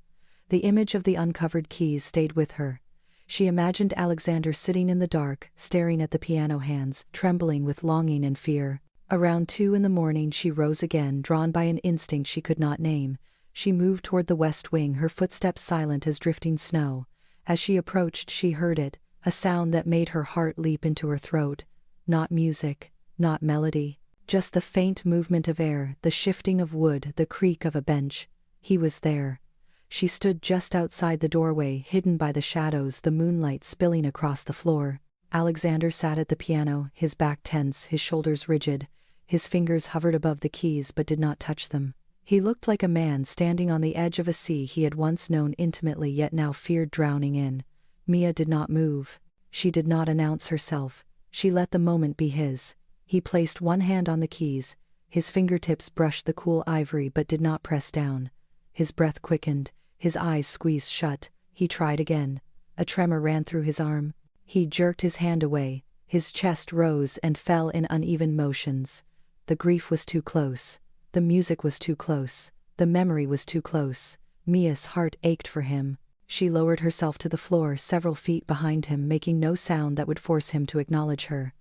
S1: The image of the uncovered keys stayed with her. She imagined Alexander sitting in the dark, staring at the piano hands, trembling with longing and fear. Around 2 in the morning she rose again, drawn by an instinct she could not name. She moved toward the west wing, her footsteps silent as drifting snow. As she approached, she heard it, a sound that made her heart leap into her throat. Not music, not melody, just the faint movement of air, the shifting of wood, the creak of a bench. He was there. She stood just outside the doorway, hidden by the shadows, the moonlight spilling across the floor. Alexander sat at the piano, his back tense, his shoulders rigid. His fingers hovered above the keys but did not touch them. He looked like a man standing on the edge of a sea he had once known intimately yet now feared drowning in. Mia did not move. She did not announce herself. She let the moment be his. He placed one hand on the keys. His fingertips brushed the cool ivory but did not press down. His breath quickened. His eyes squeezed shut. He tried again. A tremor ran through his arm. He jerked his hand away. His chest rose and fell in uneven motions. The grief was too close. The music was too close. The memory was too close. Mia's heart ached for him. She lowered herself to the floor several feet behind him, making no sound that would force him to acknowledge her.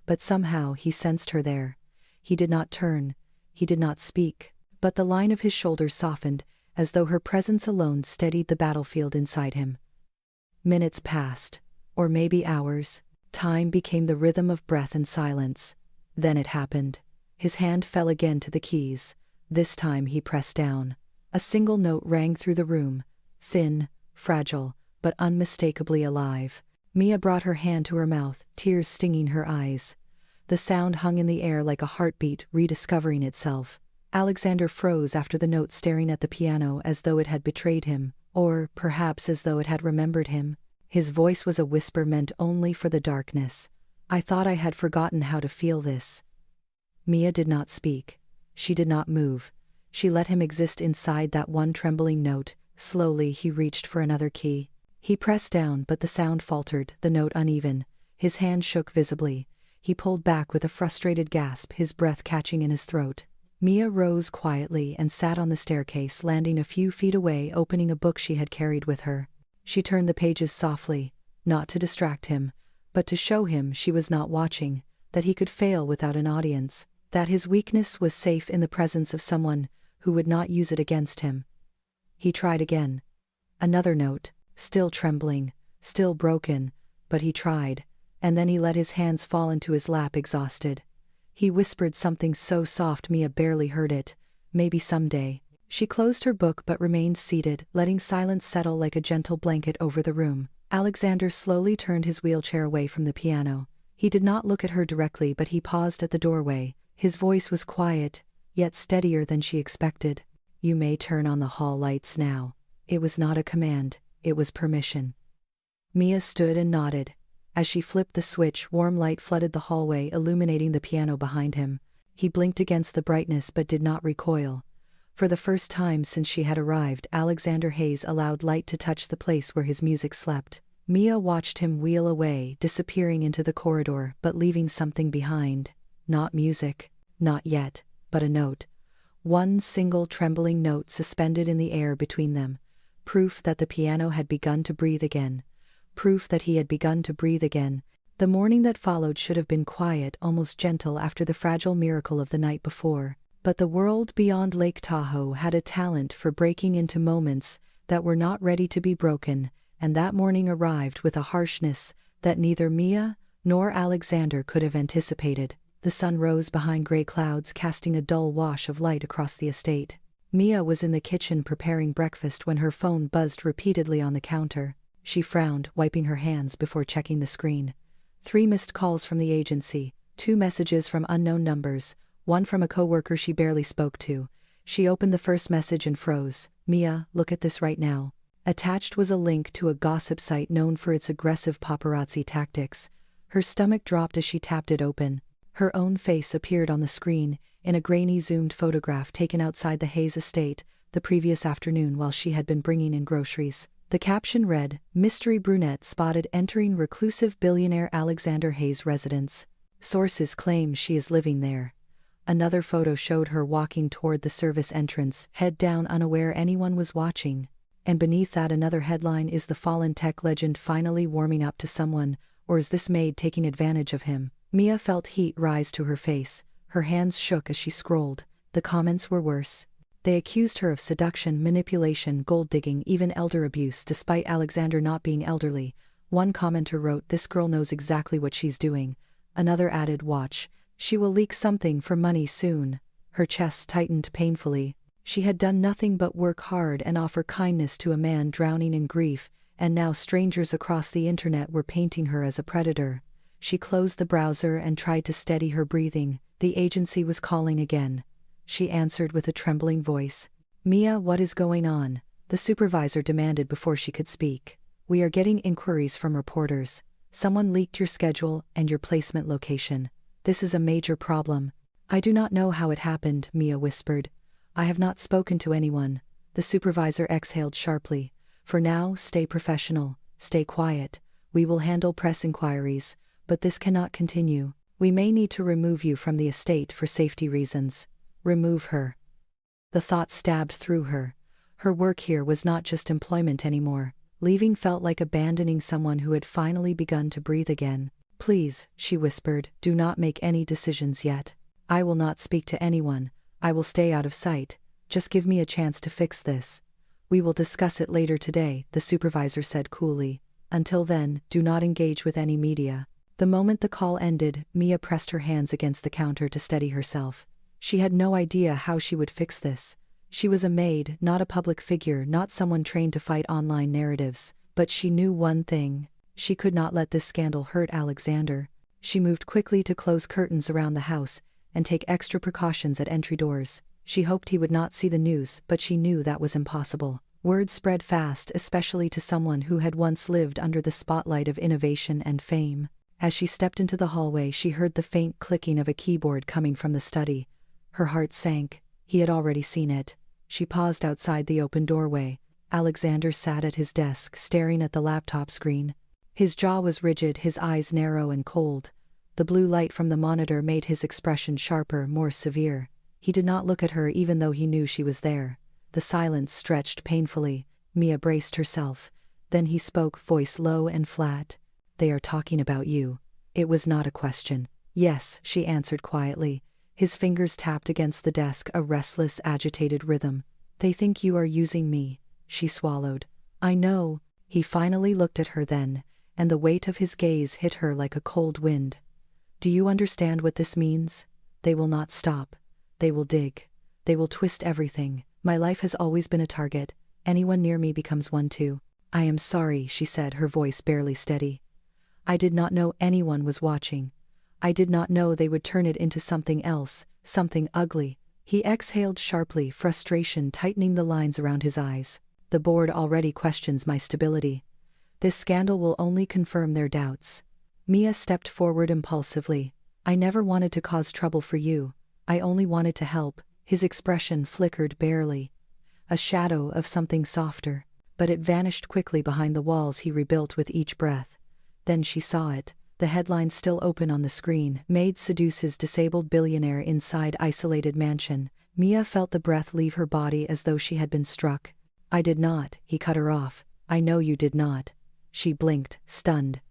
S1: But somehow he sensed her there. He did not turn. He did not speak. But the line of his shoulders softened, as though her presence alone steadied the battlefield inside him. Minutes passed, or maybe hours. Time became the rhythm of breath and silence. Then it happened. His hand fell again to the keys. This time he pressed down. A single note rang through the room, thin, fragile, but unmistakably alive. Mia brought her hand to her mouth, tears stinging her eyes. The sound hung in the air like a heartbeat rediscovering itself. Alexander froze after the note, staring at the piano as though it had betrayed him, or perhaps as though it had remembered him. His voice was a whisper meant only for the darkness. "I thought I had forgotten how to feel this." Mia did not speak. She did not move. She let him exist inside that one trembling note. Slowly he reached for another key. He pressed down, but the sound faltered, the note uneven. His hand shook visibly. He pulled back with a frustrated gasp, his breath catching in his throat. Mia rose quietly and sat on the staircase, landing a few feet away, opening a book she had carried with her. She turned the pages softly, not to distract him, but to show him she was not watching, that he could fail without an audience, that his weakness was safe in the presence of someone who would not use it against him. He tried again. Another note, still trembling, still broken, but he tried, and then he let his hands fall into his lap, exhausted. He whispered something so soft Mia barely heard it. "Maybe someday." She closed her book but remained seated, letting silence settle like a gentle blanket over the room. Alexander slowly turned his wheelchair away from the piano. He did not look at her directly, but he paused at the doorway. His voice was quiet, yet steadier than she expected. "You may turn on the hall lights now." It was not a command, it was permission. Mia stood and nodded. As she flipped the switch, warm light flooded the hallway, illuminating the piano behind him. He blinked against the brightness but did not recoil. For the first time since she had arrived, Alexander Hayes allowed light to touch the place where his music slept. Mia watched him wheel away, disappearing into the corridor, but leaving something behind. Not music, not yet, but a note. One single trembling note suspended in the air between them. Proof that the piano had begun to breathe again. Proof that he had begun to breathe again. The morning that followed should have been quiet, almost gentle after the fragile miracle of the night before. But the world beyond Lake Tahoe had a talent for breaking into moments that were not ready to be broken, and that morning arrived with a harshness that neither Mia nor Alexander could have anticipated. The sun rose behind gray clouds, casting a dull wash of light across the estate. Mia was in the kitchen preparing breakfast when her phone buzzed repeatedly on the counter. She frowned, wiping her hands before checking the screen. 3 missed calls from the agency, 2 messages from unknown numbers, one from a coworker she barely spoke to. She opened the first message and froze. "Mia, look at this right now." Attached was a link to a gossip site known for its aggressive paparazzi tactics. Her stomach dropped as she tapped it open. Her own face appeared on the screen, in a grainy zoomed photograph taken outside the Hayes estate the previous afternoon while she had been bringing in groceries. The caption read, "Mystery brunette spotted entering reclusive billionaire Alexander Hayes' residence. Sources claim she is living there." Another photo showed her walking toward the service entrance, head down, unaware anyone was watching. And beneath that, another headline: "Is the fallen tech legend finally warming up to someone, or is this Maid taking advantage of him?" Mia felt heat rise to her face. Her hands shook as she scrolled. The comments were worse. They accused her of seduction, manipulation, gold digging, even elder abuse, despite Alexander not being elderly. One commenter wrote, "This girl knows exactly what she's doing." Another added, "Watch, she will leak something for money soon." Her chest tightened painfully. She had done nothing but work hard and offer kindness to a man drowning in grief, and now strangers across the internet were painting her as a predator. She closed the browser and tried to steady her breathing. The agency was calling again. She answered with a trembling voice. "Mia, what is going on?" the supervisor demanded before she could speak. "We are getting inquiries from reporters. Someone leaked your schedule and your placement location. This is a major problem." "I do not know how it happened," Mia whispered. "I have not spoken to anyone." The supervisor exhaled sharply. "For now, stay professional, stay quiet. We will handle press inquiries, but this cannot continue. We may need to remove you from the estate for safety reasons." Remove her. The thought stabbed through her. Her work here was not just employment anymore. Leaving felt like abandoning someone who had finally begun to breathe again. "Please," she whispered, "do not make any decisions yet. I will not speak to anyone. I will stay out of sight. Just give me a chance to fix this." "We will discuss it later today," the supervisor said coolly. "Until then, do not engage with any media." The moment the call ended, Mia pressed her hands against the counter to steady herself. She had no idea how she would fix this. She was a maid, not a public figure, not someone trained to fight online narratives. But she knew one thing. She could not let this scandal hurt Alexander. She moved quickly to close curtains around the house and take extra precautions at entry doors. She hoped he would not see the news, but she knew that was impossible. Word spread fast, especially to someone who had once lived under the spotlight of innovation and fame. As she stepped into the hallway, she heard the faint clicking of a keyboard coming from the study. Her heart sank. He had already seen it. She paused outside the open doorway. Alexander sat at his desk, staring at the laptop screen. His jaw was rigid, his eyes narrow and cold. The blue light from the monitor made his expression sharper, more severe. He did not look at her even though he knew she was there. The silence stretched painfully. Mia braced herself. Then he spoke, voice low and flat. "They are talking about you." It was not a question. "Yes," she answered quietly. His fingers tapped against the desk, a restless, agitated rhythm. "They think you are using me." She swallowed. "I know." He finally looked at her then, and the weight of his gaze hit her like a cold wind. "Do you understand what this means? They will not stop. They will dig. They will twist everything. My life has always been a target. Anyone near me becomes one too." "I am sorry," she said, her voice barely steady. "I did not know anyone was watching. I did not know they would turn it into something else, something ugly." He exhaled sharply, frustration tightening the lines around his eyes. "The board already questions my stability. This scandal will only confirm their doubts." Mia stepped forward impulsively. "I never wanted to cause trouble for you. I only wanted to help." His expression flickered barely. A shadow of something softer. But it vanished quickly behind the walls he rebuilt with each breath. Then she saw it. The headline still open on the screen. "Maid seduces disabled billionaire inside isolated mansion." Mia felt the breath leave her body as though she had been struck. "I did not," he cut her off. "I know you did not." She blinked, stunned.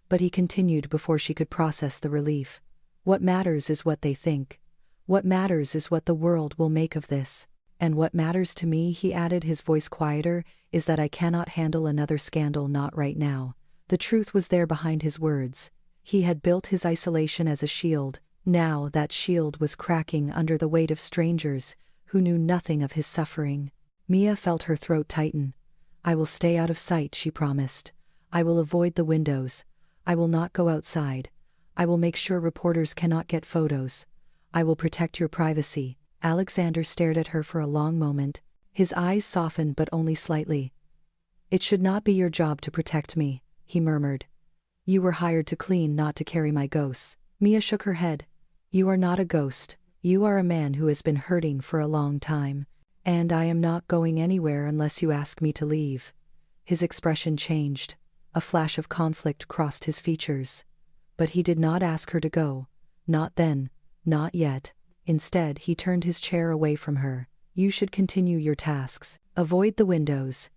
S1: But he continued before she could process the relief. "What matters is what they think. What matters is what the world will make of this. And what matters to me," he added, his voice quieter, "is that I cannot handle another scandal, not right now." The truth was there behind his words. He had built his isolation as a shield. Now that shield was cracking under the weight of strangers who knew nothing of his suffering. Mia felt her throat tighten. "I will stay out of sight," she promised. "I will avoid the windows. I will not go outside. I will make sure reporters cannot get photos. I will protect your privacy." Alexander stared at her for a long moment. His eyes softened but only slightly. "It should not be your job to protect me," he murmured. "You were hired to clean, not to carry my ghosts." Mia shook her head. "You are not a ghost. You are a man who has been hurting for a long time. And I am not going anywhere unless you ask me to leave." His expression changed. A flash of conflict crossed his features. But he did not ask her to go. Not then. Not yet. Instead, he turned his chair away from her. "You should continue your tasks. Avoid the windows.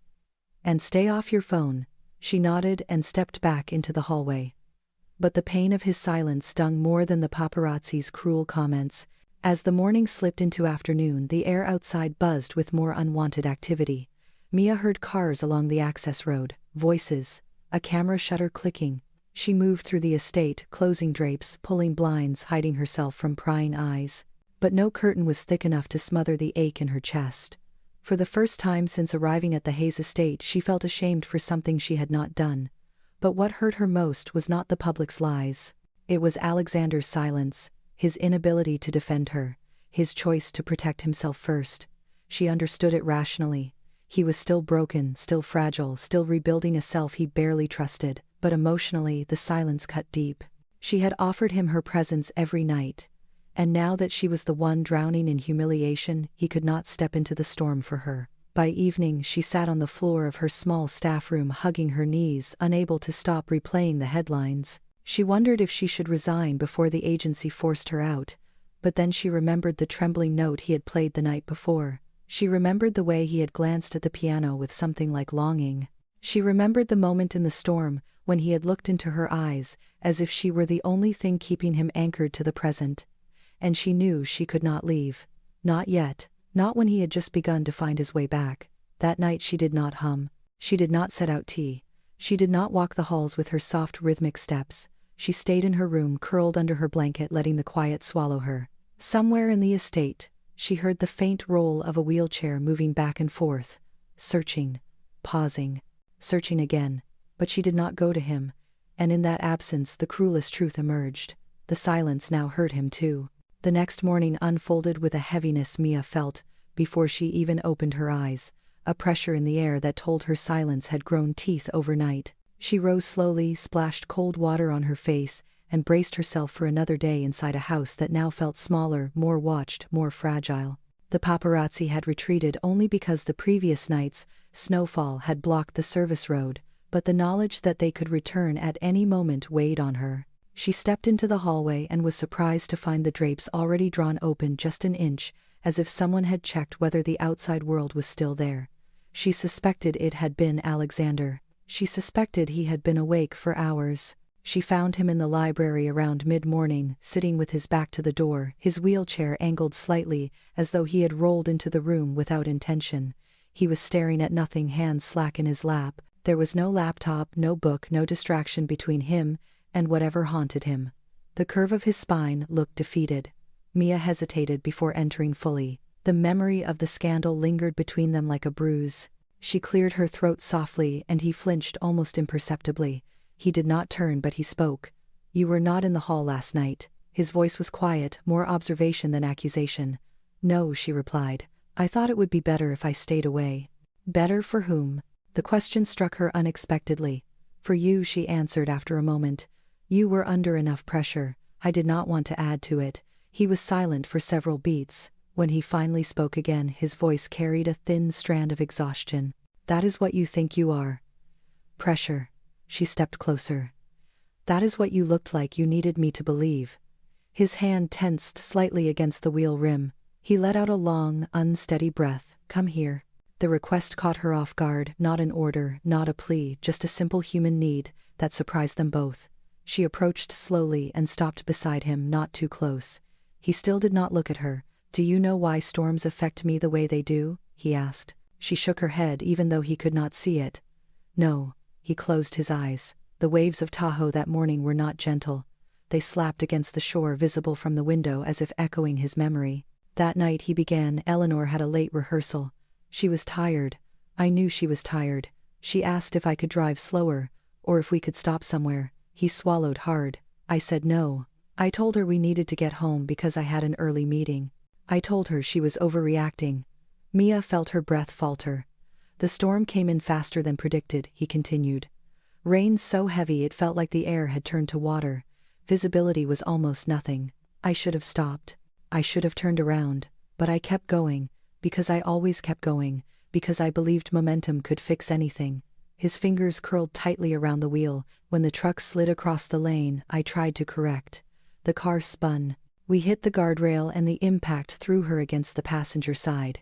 S1: And stay off your phone." She nodded and stepped back into the hallway. But the pain of his silence stung more than the paparazzi's cruel comments. As the morning slipped into afternoon, the air outside buzzed with more unwanted activity. Mia heard cars along the access road, voices, a camera shutter clicking. She moved through the estate, closing drapes, pulling blinds, hiding herself from prying eyes. But no curtain was thick enough to smother the ache in her chest. For the first time since arriving at the Hayes estate, she felt ashamed for something she had not done. But what hurt her most was not the public's lies. It was Alexander's silence, his inability to defend her, his choice to protect himself first. She understood it rationally. He was still broken, still fragile, still rebuilding a self he barely trusted. But emotionally, the silence cut deep. She had offered him her presence every night. And now that she was the one drowning in humiliation, he could not step into the storm for her. By evening, she sat on the floor of her small staff room, hugging her knees, unable to stop replaying the headlines. She wondered if she should resign before the agency forced her out. But then she remembered the trembling note he had played the night before. She remembered the way he had glanced at the piano with something like longing. She remembered the moment in the storm when he had looked into her eyes, as if she were the only thing keeping him anchored to the present. And she knew she could not leave. Not yet. Not when he had just begun to find his way back. That night she did not hum. She did not set out tea. She did not walk the halls with her soft rhythmic steps. She stayed in her room, curled under her blanket, letting the quiet swallow her. Somewhere in the estate, she heard the faint roll of a wheelchair moving back and forth. Searching. Pausing. Searching again. But she did not go to him. And in that absence, the cruelest truth emerged. The silence now hurt him too. The next morning unfolded with a heaviness Mia felt before she even opened her eyes. a pressure in the air that told her silence had grown teeth overnight. She rose slowly, splashed cold water on her face, and braced herself for another day inside a house that now felt smaller, more watched, more fragile. The paparazzi had retreated only because the previous night's snowfall had blocked the service road, but the knowledge that they could return at any moment weighed on her. She stepped into the hallway and was surprised to find the drapes already drawn open just an inch, as if someone had checked whether the outside world was still there. She suspected it had been Alexander. She suspected he had been awake for hours. She found him in the library around mid-morning, sitting with his back to the door, his wheelchair angled slightly, as though he had rolled into the room without intention. He was staring at nothing, hands slack in his lap. There was no laptop, no book, no distraction between him and whatever haunted him. The curve of his spine looked defeated. Mia hesitated before entering fully. The memory of the scandal lingered between them like a bruise. She cleared her throat softly, and he flinched almost imperceptibly. He did not turn, but he spoke. "You were not in the hall last night." His voice was quiet, more observation than accusation. "No," she replied. "I thought it would be better if I stayed away." "Better for whom?" The question struck her unexpectedly. "For you," she answered after a moment. "You were under enough pressure. I did not want to add to it." He was silent for several beats. When he finally spoke again, his voice carried a thin strand of exhaustion. "That is what you think you are." "Pressure." She stepped closer. "That is what you looked like you needed me to believe." His hand tensed slightly against the wheel rim. He let out a long, unsteady breath. "Come here." The request caught her off guard, not an order, not a plea, just a simple human need that surprised them both. She approached slowly and stopped beside him, not too close. He still did not look at her. "Do you know why storms affect me the way they do?" he asked. She shook her head, even though he could not see it. "No." He closed his eyes. The waves of Tahoe that morning were not gentle. They slapped against the shore, visible from the window, as if echoing his memory. "That night," he began, "Eleanor had a late rehearsal. She was tired. I knew she was tired. She asked if I could drive slower, or if we could stop somewhere." He swallowed hard. "I said no. I told her we needed to get home because I had an early meeting. I told her she was overreacting." Mia felt her breath falter. "The storm came in faster than predicted," he continued. "Rain so heavy it felt like the air had turned to water. Visibility was almost nothing. I should have stopped. I should have turned around. But I kept going, because I always kept going, because I believed momentum could fix anything." His fingers curled tightly around the wheel. "When the truck slid across the lane, I tried to correct. The car spun. We hit the guardrail and the impact threw her against the passenger side.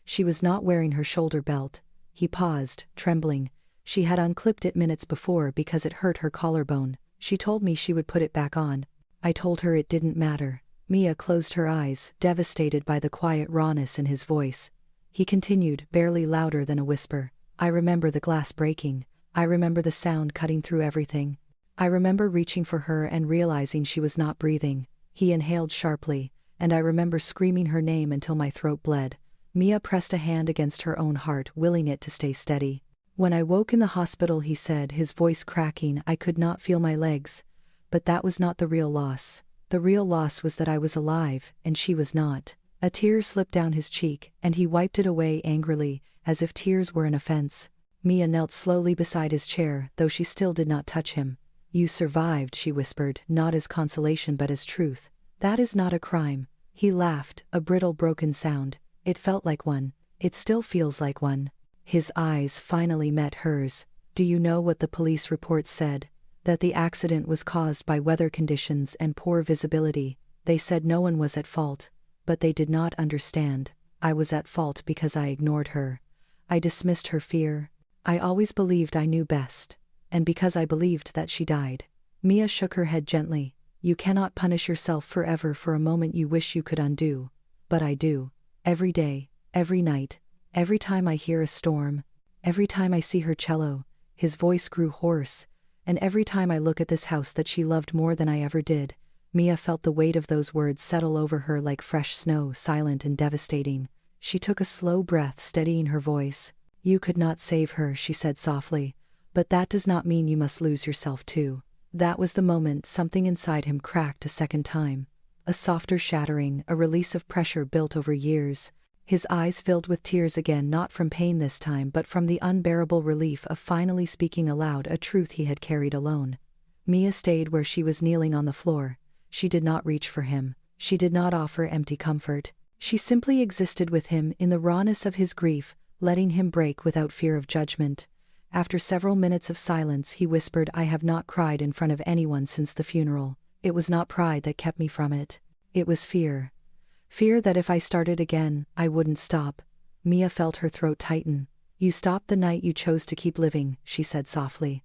S1: She was not wearing her shoulder belt." He paused, trembling. "She had unclipped it minutes before because it hurt her collarbone. She told me she would put it back on. I told her it didn't matter." Mia closed her eyes, devastated by the quiet rawness in his voice. He continued, barely louder than a whisper. "I remember the glass breaking. I remember the sound cutting through everything. I remember reaching for her and realizing she was not breathing." He inhaled sharply. "And I remember screaming her name until my throat bled." Mia pressed a hand against her own heart, willing it to stay steady. "When I woke in the hospital," he said, his voice cracking, "I could not feel my legs. But that was not the real loss. The real loss was that I was alive, and she was not." A tear slipped down his cheek, and he wiped it away angrily, as if tears were an offense. Mia knelt slowly beside his chair, though she still did not touch him. "You survived," she whispered, not as consolation but as truth. "That is not a crime." He laughed, a brittle broken sound. "It felt like one. It still feels like one." His eyes finally met hers. "Do you know what the police report said? That the accident was caused by weather conditions and poor visibility. They said no one was at fault. But they did not understand. I was at fault because I ignored her. I dismissed her fear. I always believed I knew best. And because I believed that she died." Mia shook her head gently. "You cannot punish yourself forever for a moment you wish you could undo. But I do. Every day, every night, every time I hear a storm, every time I see her cello." His voice grew hoarse. "And every time I look at this house that she loved more than I ever did." Mia felt the weight of those words settle over her like fresh snow, silent and devastating. She took a slow breath, steadying her voice. "You could not save her," she said softly. "But that does not mean you must lose yourself too." That was the moment something inside him cracked a second time. A softer shattering, a release of pressure built over years. His eyes filled with tears again, not from pain this time but from the unbearable relief of finally speaking aloud a truth he had carried alone. Mia stayed where she was, kneeling on the floor. She did not reach for him. She did not offer empty comfort. She simply existed with him in the rawness of his grief, letting him break without fear of judgment. After several minutes of silence, he whispered, "I have not cried in front of anyone since the funeral. It was not pride that kept me from it. It was fear. Fear that if I started again, I wouldn't stop." Mia felt her throat tighten. "You stopped the night you chose to keep living," she said softly.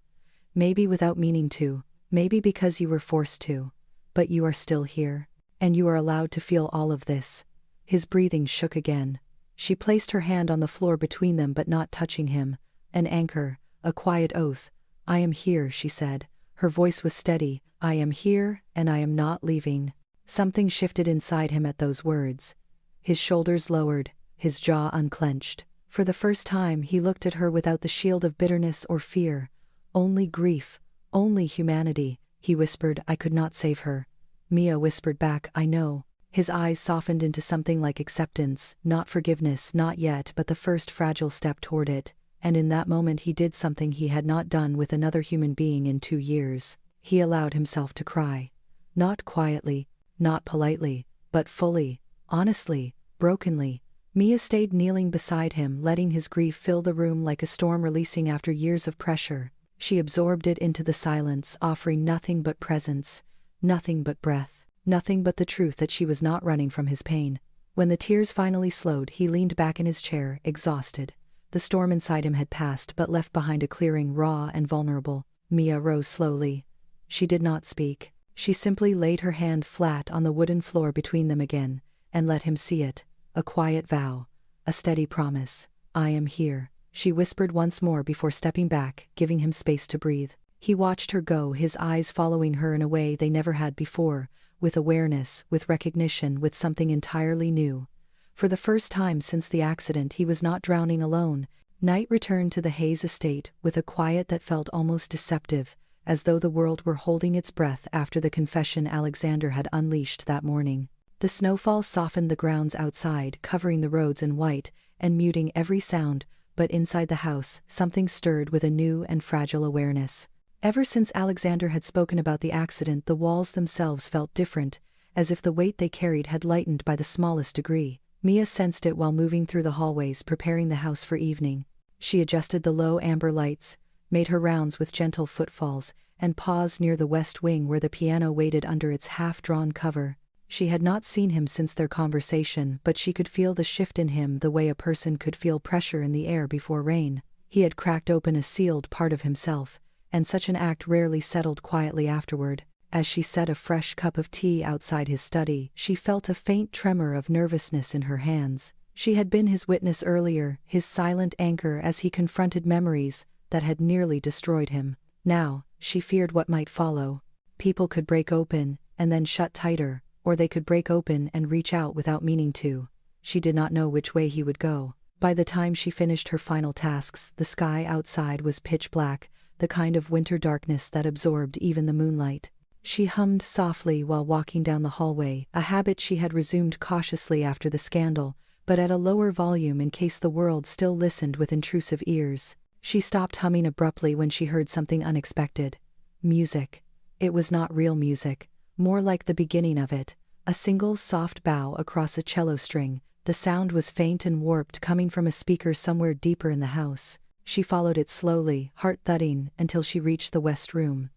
S1: "Maybe without meaning to, maybe because you were forced to. But you are still here. And you are allowed to feel all of this." His breathing shook again. She placed her hand on the floor between them but not touching him. An anchor, a quiet oath. "I am here," she said. Her voice was steady. "I am here, and I am not leaving." Something shifted inside him at those words. His shoulders lowered, his jaw unclenched. For the first time he looked at her without the shield of bitterness or fear. Only grief, only humanity. He whispered, "I could not save her." Mia whispered back, "I know." His eyes softened into something like acceptance, not forgiveness, not yet, but the first fragile step toward it. And in that moment he did something he had not done with another human being in 2 years. He allowed himself to cry. Not quietly, not politely, but fully, honestly, brokenly. Mia stayed kneeling beside him, letting his grief fill the room like a storm releasing after years of pressure. She absorbed it into the silence, offering nothing but presence, nothing but breath, nothing but the truth that she was not running from his pain. When the tears finally slowed, he leaned back in his chair, exhausted. The storm inside him had passed but left behind a clearing, raw and vulnerable. Mia rose slowly. She did not speak. She simply laid her hand flat on the wooden floor between them again, and let him see it. A quiet vow, a steady promise. "I am here," she whispered once more before stepping back, giving him space to breathe. He watched her go, his eyes following her in a way they never had before, with awareness, with recognition, with something entirely new. For the first time since the accident, he was not drowning alone. Night returned to the Hayes estate with a quiet that felt almost deceptive, as though the world were holding its breath after the confession Alexander had unleashed that morning. The snowfall softened the grounds outside, covering the roads in white and muting every sound, but inside the house, something stirred with a new and fragile awareness. Ever since Alexander had spoken about the accident, the walls themselves felt different, as if the weight they carried had lightened by the smallest degree. Mia sensed it while moving through the hallways, preparing the house for evening. She adjusted the low amber lights, made her rounds with gentle footfalls, and paused near the west wing where the piano waited under its half-drawn cover. She had not seen him since their conversation, but she could feel the shift in him the way a person could feel pressure in the air before rain. He had cracked open a sealed part of himself, and such an act rarely settled quietly afterward. As she set a fresh cup of tea outside his study, she felt a faint tremor of nervousness in her hands. She had been his witness earlier, his silent anchor as he confronted memories that had nearly destroyed him. Now, she feared what might follow. People could break open, and then shut tighter, or they could break open and reach out without meaning to. She did not know which way he would go. By the time she finished her final tasks, the sky outside was pitch black, the kind of winter darkness that absorbed even the moonlight. She hummed softly while walking down the hallway, a habit she had resumed cautiously after the scandal, but at a lower volume in case the world still listened with intrusive ears. She stopped humming abruptly when she heard something unexpected. Music. It was not real music, more like the beginning of it, a single soft bow across a cello string. The sound was faint and warped, coming from a speaker somewhere deeper in the house. She followed it slowly, heart thudding, until she reached the west room.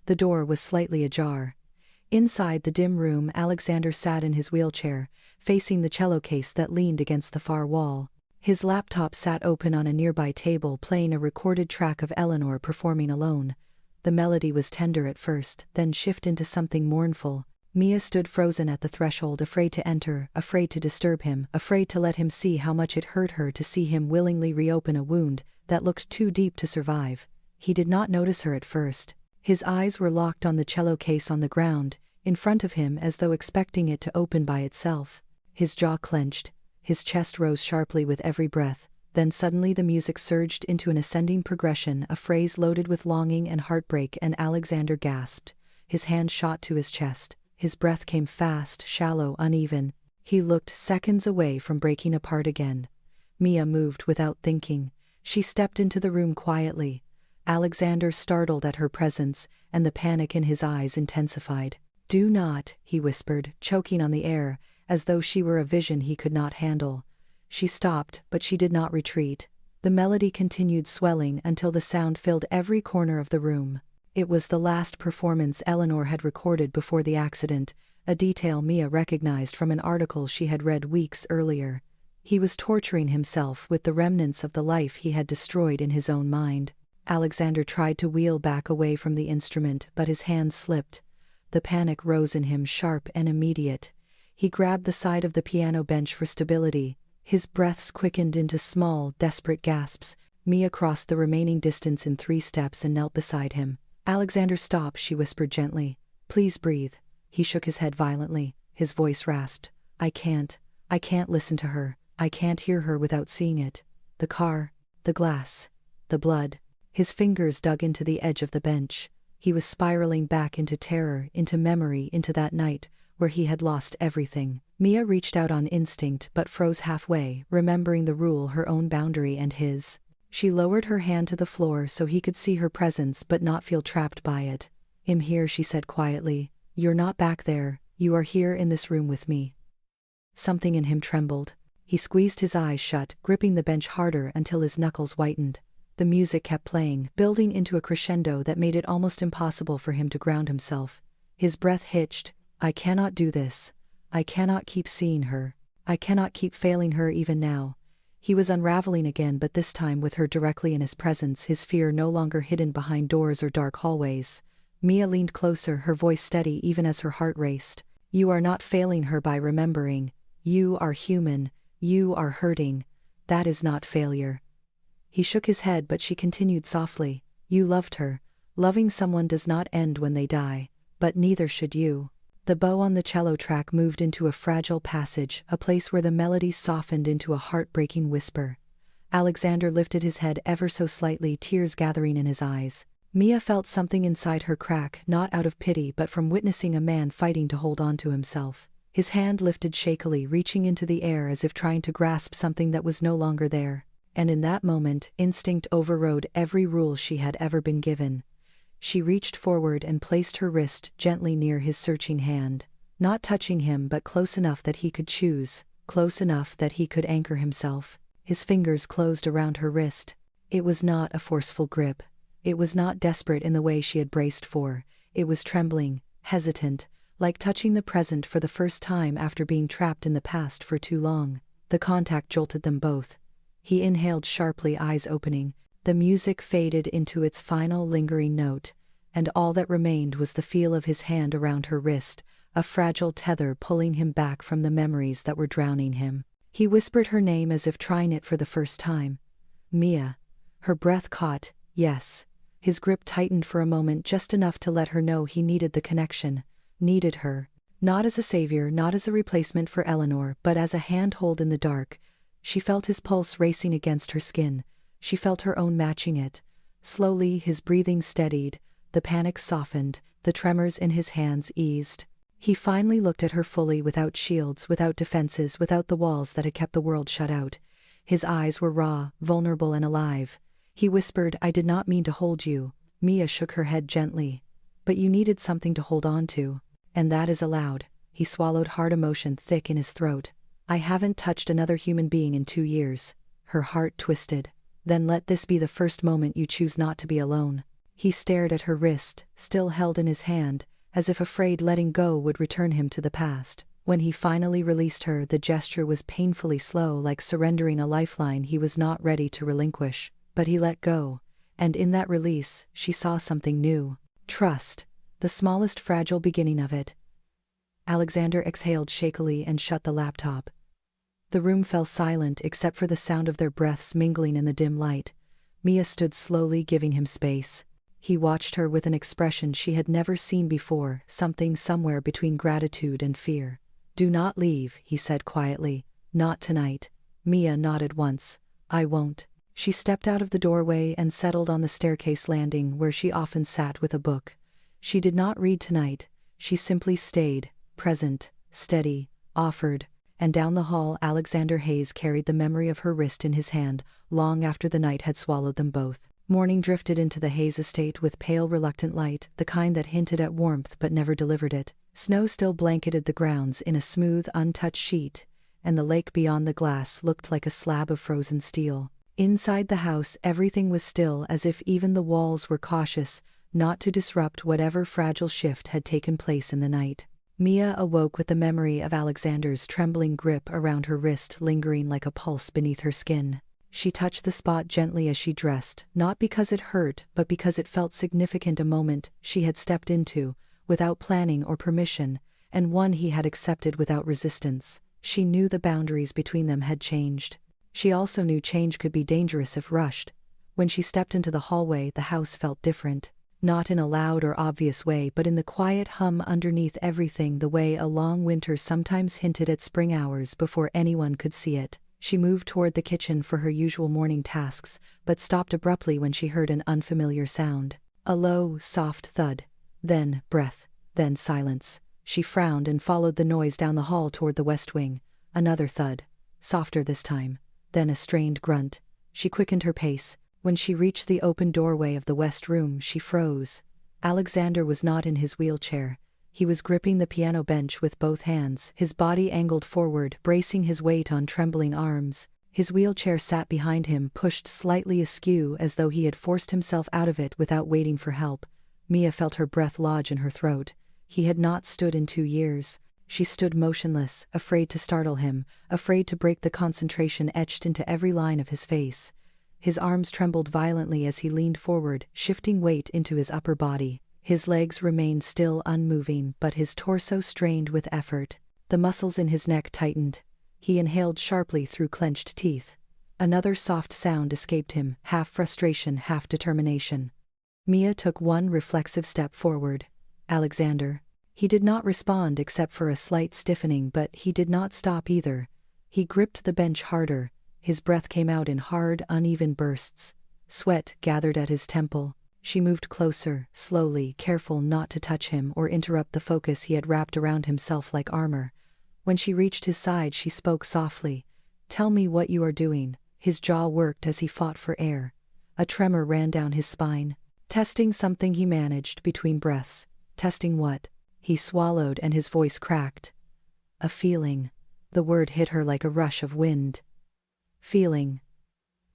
S1: The door was slightly ajar. Inside the dim room, Alexander sat in his wheelchair, facing the cello case that leaned against the far wall. His laptop sat open on a nearby table, playing a recorded track of Eleanor performing alone. The melody was tender at first, then shifted into something mournful. Mia stood frozen at the threshold, afraid to enter, afraid to disturb him, afraid to let him see how much it hurt her to see him willingly reopen a wound that looked too deep to survive. He did not notice her at first. His eyes were locked on the cello case on the ground, in front of him, as though expecting it to open by itself. His jaw clenched, his chest rose sharply with every breath. Then suddenly the music surged into an ascending progression, a phrase loaded with longing and heartbreak, and Alexander gasped. His hand shot to his chest. His breath came fast, shallow, uneven. He looked seconds away from breaking apart again. Mia moved without thinking. She stepped into the room quietly. Alexander startled at her presence, and the panic in his eyes intensified. "Do not," he whispered, choking on the air, as though she were a vision he could not handle. She stopped, but she did not retreat. The melody continued swelling until the sound filled every corner of the room. It was the last performance Eleanor had recorded before the accident, a detail Mia recognized from an article she had read weeks earlier. He was torturing himself with the remnants of the life he had destroyed in his own mind. Alexander tried to wheel back away from the instrument, but his hand slipped. The panic rose in him, sharp and immediate. He grabbed the side of the piano bench for stability. His breaths quickened into small, desperate gasps. Mia crossed the remaining distance in 3 steps and knelt beside him. "Alexander, stop," she whispered gently. "Please breathe." He shook his head violently. His voice rasped. I can't listen to her. I can't hear her without seeing it. The car, the glass, the blood." His fingers dug into the edge of the bench. He was spiraling back into terror, into memory, into that night where he had lost everything. Mia reached out on instinct but froze halfway, remembering the rule, her own boundary and his. She lowered her hand to the floor so he could see her presence but not feel trapped by it. "I'm here," she said quietly. "You're not back there. You are here in this room with me." Something in him trembled. He squeezed his eyes shut, gripping the bench harder until his knuckles whitened. The music kept playing, building into a crescendo that made it almost impossible for him to ground himself. His breath hitched. "I cannot do this. I cannot keep seeing her. I cannot keep failing her even now." He was unraveling again, but this time with her directly in his presence, his fear no longer hidden behind doors or dark hallways. Mia leaned closer, her voice steady even as her heart raced. "You are not failing her by remembering. You are human. You are hurting. That is not failure." He shook his head, but she continued softly. "You loved her. Loving someone does not end when they die. But neither should you." The bow on the cello track moved into a fragile passage, a place where the melody softened into a heartbreaking whisper. Alexander lifted his head ever so slightly, tears gathering in his eyes. Mia felt something inside her crack, not out of pity but from witnessing a man fighting to hold on to himself. His hand lifted shakily, reaching into the air as if trying to grasp something that was no longer there. And in that moment, instinct overrode every rule she had ever been given. She reached forward and placed her wrist gently near his searching hand, not touching him but close enough that he could choose, close enough that he could anchor himself. His fingers closed around her wrist. It was not a forceful grip. It was not desperate in the way she had braced for. It was trembling, hesitant, like touching the present for the first time after being trapped in the past for too long. The contact jolted them both. He inhaled sharply, eyes opening. The music faded into its final lingering note, and all that remained was the feel of his hand around her wrist, a fragile tether pulling him back from the memories that were drowning him. He whispered her name as if trying it for the first time. "Mia." Her breath caught. "Yes." His grip tightened for a moment, just enough to let her know he needed the connection, needed her. Not as a savior, not as a replacement for Eleanor, but as a handhold in the dark. She felt his pulse racing against her skin. She felt her own matching it. Slowly his breathing steadied, the panic softened, the tremors in his hands eased. He finally looked at her fully, without shields, without defenses, without the walls that had kept the world shut out. His eyes were raw, vulnerable and alive. He whispered, "I did not mean to hold you." Mia shook her head gently. "But you needed something to hold on to. And that is allowed." He swallowed, hard emotion thick in his throat. "I haven't touched another human being in 2 years." Her heart twisted. "Then let this be the first moment you choose not to be alone." He stared at her wrist, still held in his hand, as if afraid letting go would return him to the past. When he finally released her, the gesture was painfully slow, like surrendering a lifeline he was not ready to relinquish. But he let go, and in that release, she saw something new. Trust. The smallest fragile beginning of it. Alexander exhaled shakily and shut the laptop. The room fell silent except for the sound of their breaths mingling in the dim light. Mia stood slowly, giving him space. He watched her with an expression she had never seen before, something somewhere between gratitude and fear. "Do not leave," he said quietly. "Not tonight." Mia nodded once. "I won't." She stepped out of the doorway and settled on the staircase landing where she often sat with a book. She did not read tonight. She simply stayed, present, steady, offered. and down the hall Alexander Hayes carried the memory of her wrist in his hand, long after the night had swallowed them both. Morning drifted into the Hayes estate with pale reluctant light, the kind that hinted at warmth but never delivered it. Snow still blanketed the grounds in a smooth, untouched sheet, and the lake beyond the glass looked like a slab of frozen steel. Inside the house everything was still, as if even the walls were cautious not to disrupt whatever fragile shift had taken place in the night. Mia awoke with the memory of Alexander's trembling grip around her wrist lingering like a pulse beneath her skin. She touched the spot gently as she dressed, not because it hurt, but because it felt significant, a moment she had stepped into, without planning or permission, and one he had accepted without resistance. She knew the boundaries between them had changed. She also knew change could be dangerous if rushed. When she stepped into the hallway, the house felt different. Not in a loud or obvious way, but in the quiet hum underneath everything, the way a long winter sometimes hinted at spring hours before anyone could see it. She moved toward the kitchen for her usual morning tasks, but stopped abruptly when she heard an unfamiliar sound. A low, soft thud. Then breath. Then silence. She frowned and followed the noise down the hall toward the west wing. Another thud. Softer this time. Then a strained grunt. She quickened her pace. When she reached the open doorway of the west room, she froze. Alexander was not in his wheelchair. He was gripping the piano bench with both hands, his body angled forward, bracing his weight on trembling arms. His wheelchair sat behind him, pushed slightly askew, as though he had forced himself out of it without waiting for help. Mia felt her breath lodge in her throat. He had not stood in 2 years. She stood motionless, afraid to startle him, afraid to break the concentration etched into every line of his face. His arms trembled violently as he leaned forward, shifting weight into his upper body. His legs remained still, unmoving, but his torso strained with effort. The muscles in his neck tightened. He inhaled sharply through clenched teeth. Another soft sound escaped him, half frustration, half determination. Mia took one reflexive step forward. Alexander. He did not respond except for a slight stiffening, but he did not stop either. He gripped the bench harder. His breath came out in hard, uneven bursts. Sweat gathered at his temple. She moved closer, slowly, careful not to touch him or interrupt the focus he had wrapped around himself like armor. When she reached his side, she spoke softly. "Tell me what you are doing." His jaw worked as he fought for air. A tremor ran down his spine. Testing something, he managed, between breaths. Testing what? He swallowed and his voice cracked. A feeling. The word hit her like a rush of wind. Feeling.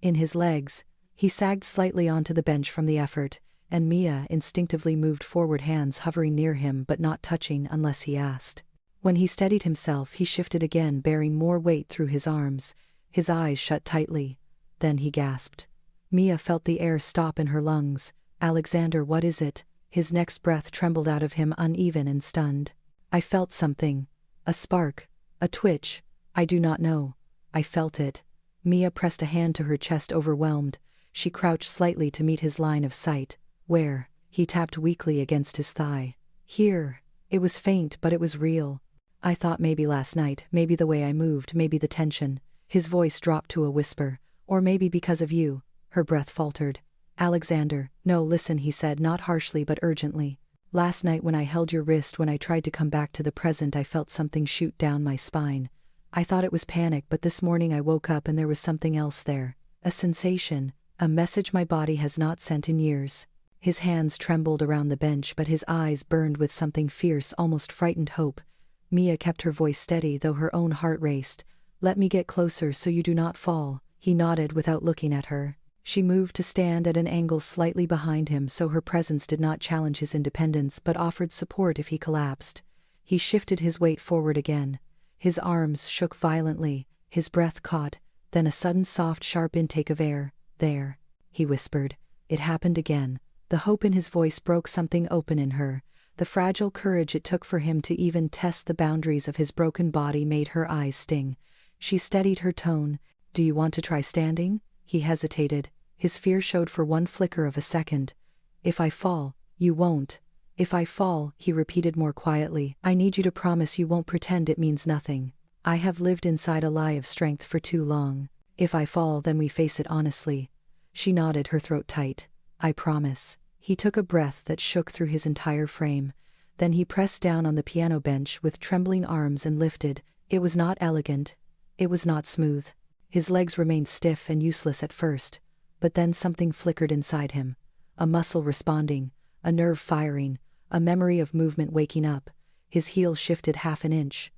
S1: In his legs. He sagged slightly onto the bench from the effort, and Mia instinctively moved forward, hands hovering near him but not touching unless he asked. When he steadied himself, he shifted again, bearing more weight through his arms. His eyes shut tightly. Then he gasped. Mia felt the air stop in her lungs. "Alexander, what is it?" His next breath trembled out of him, uneven and stunned. "I felt something. A spark. A twitch. I do not know. I felt it." Mia pressed a hand to her chest, overwhelmed. She crouched slightly to meet his line of sight. "Where?" He tapped weakly against his thigh. "Here." It was faint, but it was real. "I thought maybe last night, maybe the way I moved, maybe the tension." His voice dropped to a whisper. "Or maybe because of you." Her breath faltered. "Alexander, no, listen," he said, not harshly but urgently. "Last night when I held your wrist, when I tried to come back to the present, I felt something shoot down my spine. I thought it was panic, but this morning I woke up and there was something else there. A sensation, a message my body has not sent in years." His hands trembled around the bench, but his eyes burned with something fierce, almost frightened hope. Mia kept her voice steady, though her own heart raced. "Let me get closer so you do not fall." He nodded without looking at her. She moved to stand at an angle slightly behind him so her presence did not challenge his independence but offered support if he collapsed. He shifted his weight forward again. His arms shook violently, his breath caught, then a sudden soft, sharp intake of air. "There," he whispered. It happened again. The hope in his voice broke something open in her. The fragile courage it took for him to even test the boundaries of his broken body made her eyes sting. She steadied her tone. "Do you want to try standing?" He hesitated. His fear showed for one flicker of a second. "If I fall, you won't." "If I fall," he repeated more quietly, "I need you to promise you won't pretend it means nothing. I have lived inside a lie of strength for too long. If I fall, then we face it honestly." She nodded, her throat tight. "I promise." He took a breath that shook through his entire frame. Then he pressed down on the piano bench with trembling arms and lifted, It was not elegant. It was not smooth. His legs remained stiff and useless at first, but then something flickered inside him. A muscle responding, a nerve firing, a memory of movement waking up. His heel shifted half an inch.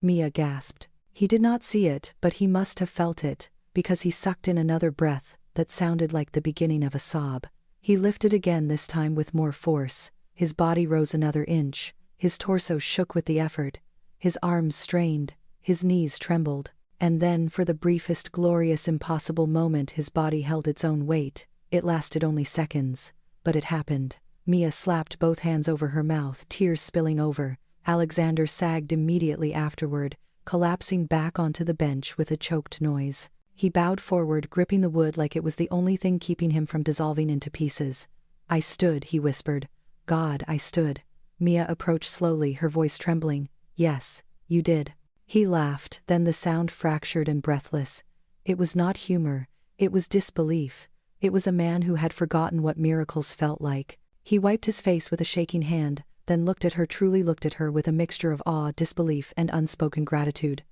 S1: Mia gasped. He did not see it, but he must have felt it, because he sucked in another breath that sounded like the beginning of a sob. He lifted again, this time with more force. His body rose another inch. His torso shook with the effort. His arms strained. His knees trembled. And then, for the briefest, glorious, impossible moment, his body held its own weight. It lasted only seconds, but it happened. Mia slapped both hands over her mouth, tears spilling over. Alexander sagged immediately afterward, collapsing back onto the bench with a choked noise. He bowed forward, gripping the wood like it was the only thing keeping him from dissolving into pieces. "I stood," he whispered. "God, I stood." Mia approached slowly, her voice trembling. "Yes, you did." He laughed, then the sound fractured and breathless. It was not humor, it was disbelief. It was a man who had forgotten what miracles felt like. He wiped his face with a shaking hand, then looked at her, truly looked at her, with a mixture of awe, disbelief, and unspoken gratitude.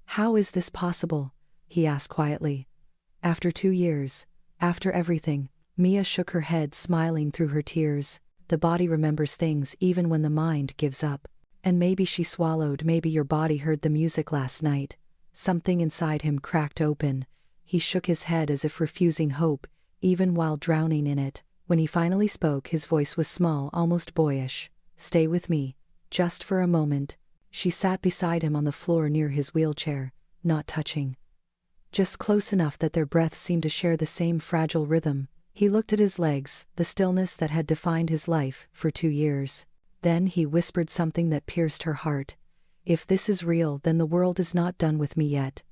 S1: "How is this possible?" he asked quietly. "After 2 years, after everything." Mia shook her head, smiling through her tears. "The body remembers things even when the mind gives up. And maybe," she swallowed, "maybe your body heard the music last night." Something inside him cracked open. He shook his head as if refusing hope, even while drowning in it. When he finally spoke, his voice was small, almost boyish. "Stay with me, just for a moment." She sat beside him on the floor near his wheelchair, not touching. Just close enough that their breaths seemed to share the same fragile rhythm. He looked at his legs, the stillness that had defined his life for 2 years. Then he whispered something that pierced her heart. "If this is real, then the world is not done with me yet."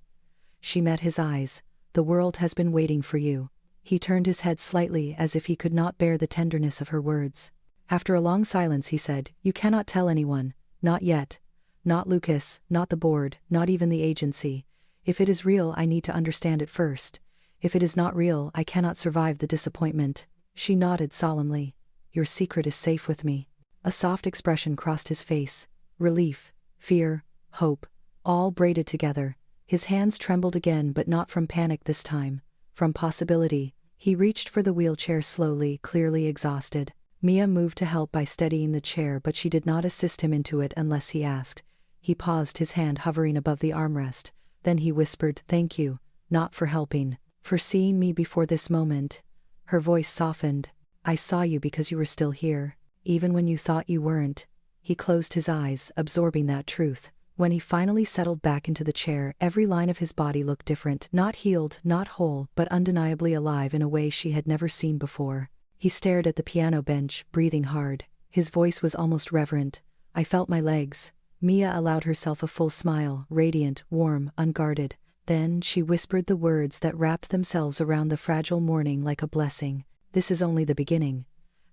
S1: She met his eyes. "The world has been waiting for you." He turned his head slightly, as if he could not bear the tenderness of her words. After a long silence, he said, "You cannot tell anyone. Not yet. Not Lucas, not the board, not even the agency. If it is real, I need to understand it first. If it is not real, I cannot survive the disappointment." She nodded solemnly. "Your secret is safe with me." A soft expression crossed his face. Relief, fear, hope, all braided together. His hands trembled again, but not from panic this time. From possibility. He reached for the wheelchair slowly, clearly exhausted. Mia moved to help by steadying the chair, but she did not assist him into it unless he asked. He paused, his hand hovering above the armrest. Then he whispered, "Thank you, not for helping, for seeing me before this moment." Her voice softened. "I saw you because you were still here, even when you thought you weren't." He closed his eyes, absorbing that truth. When he finally settled back into the chair, every line of his body looked different, not healed, not whole, but undeniably alive in a way she had never seen before. He stared at the piano bench, breathing hard. His voice was almost reverent. "I felt my legs." Mia allowed herself a full smile, radiant, warm, unguarded. Then she whispered the words that wrapped themselves around the fragile morning like a blessing. "This is only the beginning."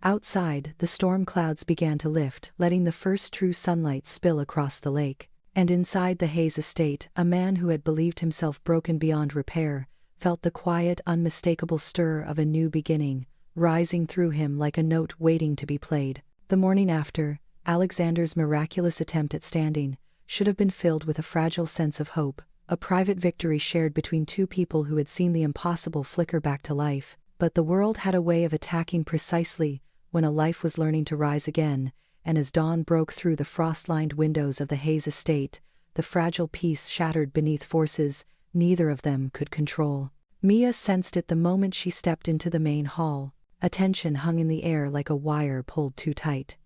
S1: Outside, the storm clouds began to lift, letting the first true sunlight spill across the lake. And inside the Hayes estate, a man who had believed himself broken beyond repair felt the quiet, unmistakable stir of a new beginning, rising through him like a note waiting to be played. The morning after, Alexander's miraculous attempt at standing should have been filled with a fragile sense of hope, a private victory shared between two people who had seen the impossible flicker back to life. But the world had a way of attacking precisely when a life was learning to rise again, and as dawn broke through the frost-lined windows of the Hayes estate, the fragile peace shattered beneath forces neither of them could control. Mia sensed it the moment she stepped into the main hall. Attention hung in the air like a wire pulled too tight.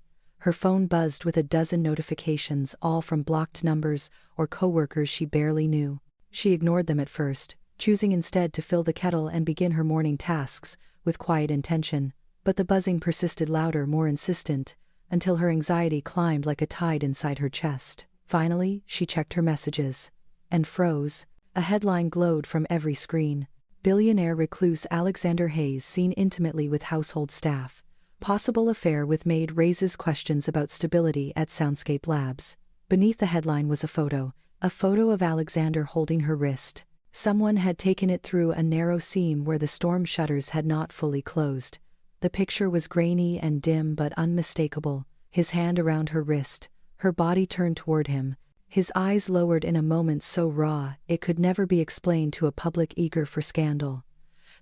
S1: Her phone buzzed with a dozen notifications, all from blocked numbers or coworkers she barely knew. She ignored them at first, choosing instead to fill the kettle and begin her morning tasks with quiet intention. But the buzzing persisted, louder, more insistent, until her anxiety climbed like a tide inside her chest. Finally, she checked her messages and froze. A headline glowed from every screen. Billionaire recluse Alexander Hayes seen intimately with household staff. Possible affair with Maid raises questions about stability at Soundscape Labs. Beneath the headline was a photo of Alexander holding her wrist. Someone had taken it through a narrow seam where the storm shutters had not fully closed. The picture was grainy and dim but unmistakable, his hand around her wrist, her body turned toward him, His eyes lowered in a moment so raw, it could never be explained to a public eager for scandal.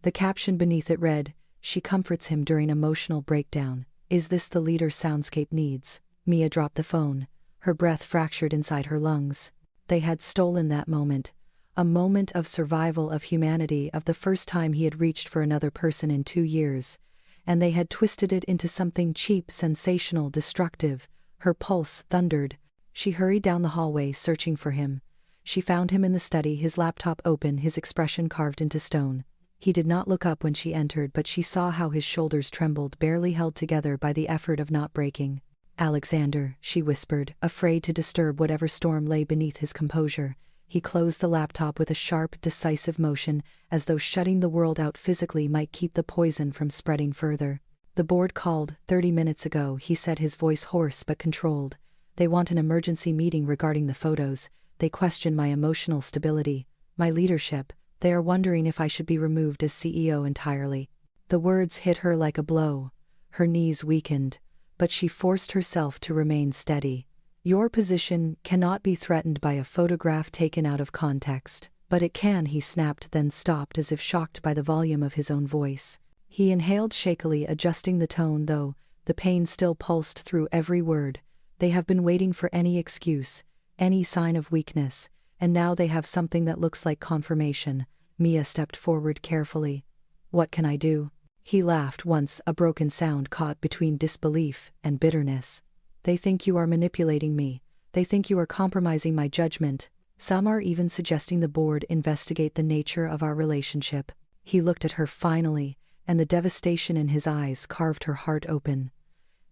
S1: The caption beneath it read, "She comforts him during emotional breakdown. Is this the leader Soundscape needs?" Mia dropped the phone. Her breath fractured inside her lungs. They had stolen that moment. A moment of survival, of humanity, of the first time he had reached for another person in 2 years. And they had twisted it into something cheap, sensational, destructive. Her pulse thundered. She hurried down the hallway, searching for him. She found him in the study, his laptop open, his expression carved into stone. He did not look up when she entered, but she saw how his shoulders trembled, barely held together by the effort of not breaking. "Alexander," she whispered, afraid to disturb whatever storm lay beneath his composure. He closed the laptop with a sharp, decisive motion, as though shutting the world out physically might keep the poison from spreading further. "The board called 30 minutes ago," he said, his voice hoarse but controlled. "They want an emergency meeting regarding the photos. They question my emotional stability, my leadership. They are wondering if I should be removed as CEO entirely." The words hit her like a blow. Her knees weakened, but she forced herself to remain steady. "Your position cannot be threatened by a photograph taken out of context." "But it can," he snapped, then stopped as if shocked by the volume of his own voice. He inhaled shakily, adjusting the tone, though the pain still pulsed through every word. "They have been waiting for any excuse, any sign of weakness, and now they have something that looks like confirmation." Mia stepped forward carefully. "What can I do?" He laughed once, a broken sound caught between disbelief and bitterness. "They think you are manipulating me. They think you are compromising my judgment. Some are even suggesting the board investigate the nature of our relationship." He looked at her finally, and the devastation in his eyes carved her heart open.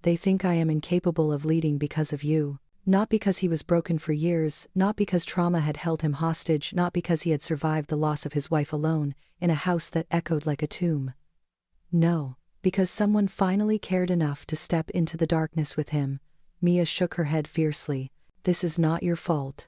S1: "They think I am incapable of leading because of you. Not because he was broken for years, not because trauma had held him hostage, not because he had survived the loss of his wife alone, in a house that echoed like a tomb. No, because someone finally cared enough to step into the darkness with him." Mia shook her head fiercely. "This is not your fault.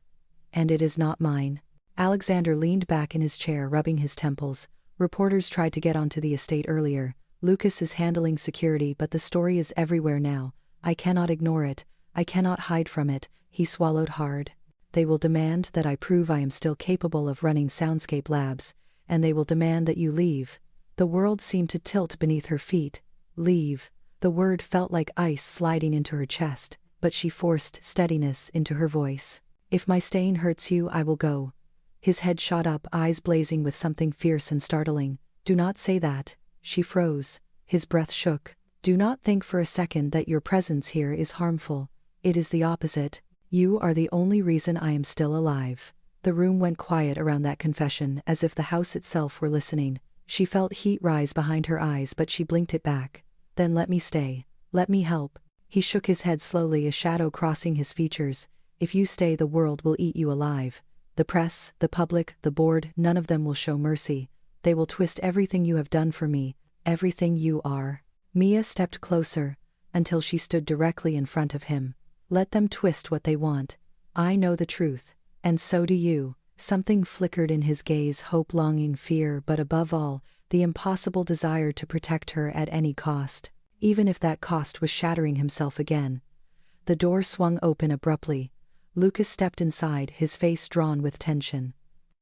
S1: And it is not mine." Alexander leaned back in his chair, rubbing his temples. "Reporters tried to get onto the estate earlier. Lucas is handling security, but the story is everywhere now. I cannot ignore it. I cannot hide from it." He swallowed hard. "They will demand that I prove I am still capable of running Soundscape Labs, and they will demand that you leave." The world seemed to tilt beneath her feet. "Leave." The word felt like ice sliding into her chest, but she forced steadiness into her voice. "If my staying hurts you, I will go." His head shot up, eyes blazing with something fierce and startling. "Do not say that." She froze. His breath shook. "Do not think for a second that your presence here is harmful. It is the opposite. You are the only reason I am still alive." The room went quiet around that confession, as if the house itself were listening. She felt heat rise behind her eyes, but she blinked it back. "Then let me stay. Let me help." He shook his head slowly, a shadow crossing his features. "If you stay, the world will eat you alive. The press, the public, the board, none of them will show mercy. They will twist everything you have done for me, everything you are." Mia stepped closer, until she stood directly in front of him. "Let them twist what they want. I know the truth, and so do you." Something flickered in his gaze, hope, longing, fear, but above all, the impossible desire to protect her at any cost, even if that cost was shattering himself again. The door swung open abruptly. Lucas stepped inside, his face drawn with tension.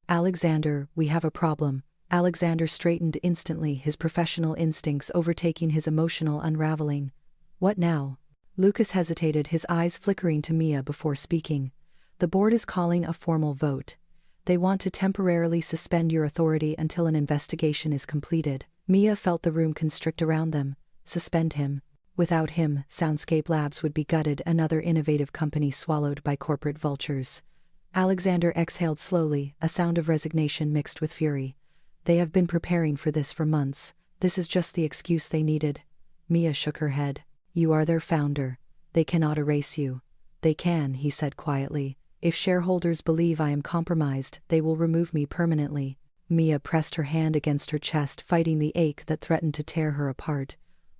S1: "Alexander, we have a problem." Alexander straightened instantly, his professional instincts overtaking his emotional unraveling. "What now?" Lucas hesitated, his eyes flickering to Mia before speaking. "The board is calling a formal vote. They want to temporarily suspend your authority until an investigation is completed." Mia felt the room constrict around them. Suspend him. Without him, Soundscape Labs would be gutted, another innovative company swallowed by corporate vultures. Alexander exhaled slowly, a sound of resignation mixed with fury. "They have been preparing for this for months. This is just the excuse they needed." Mia shook her head. "You are their founder. They cannot erase you." "They can," he said quietly. "If shareholders believe I am compromised, they will remove me permanently." Mia pressed her hand against her chest, fighting the ache that threatened to tear her apart.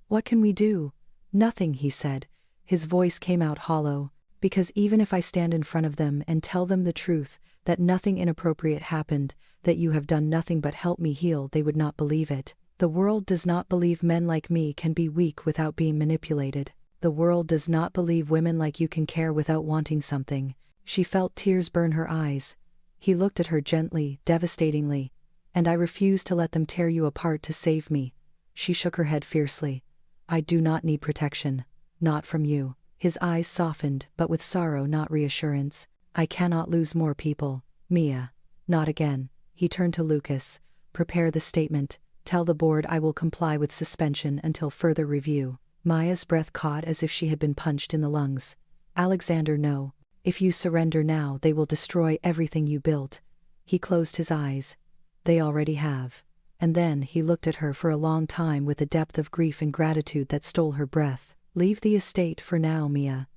S1: "What can we do?" "Nothing," he said. His voice came out hollow. "Because even if I stand in front of them and tell them the truth, that nothing inappropriate happened, that you have done nothing but help me heal, they would not believe it. The world does not believe men like me can be weak without being manipulated. The world does not believe women like you can care without wanting something." She felt tears burn her eyes. He looked at her gently, devastatingly. "And I refuse to let them tear you apart to save me." She shook her head fiercely. "I do not need protection. Not from you." His eyes softened, but with sorrow, not reassurance. "I cannot lose more people, Mia. Not again." He turned to Lucas. "Prepare the statement. Tell the board I will comply with suspension until further review." Maya's breath caught as if she had been punched in the lungs. "Alexander, no. If you surrender now, they will destroy everything you built." He closed his eyes. "They already have." And then he looked at her for a long time with a depth of grief and gratitude that stole her breath. "Leave the estate for now, Mia."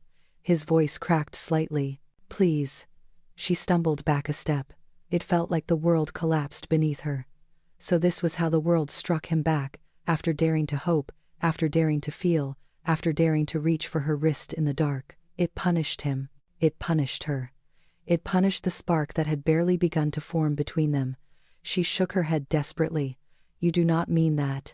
S1: His voice cracked slightly. "Please." She stumbled back a step. It felt like the world collapsed beneath her. So this was how the world struck him back, after daring to hope, after daring to feel, after daring to reach for her wrist in the dark. It punished him. It punished her. It punished the spark that had barely begun to form between them. She shook her head desperately. "You do not mean that."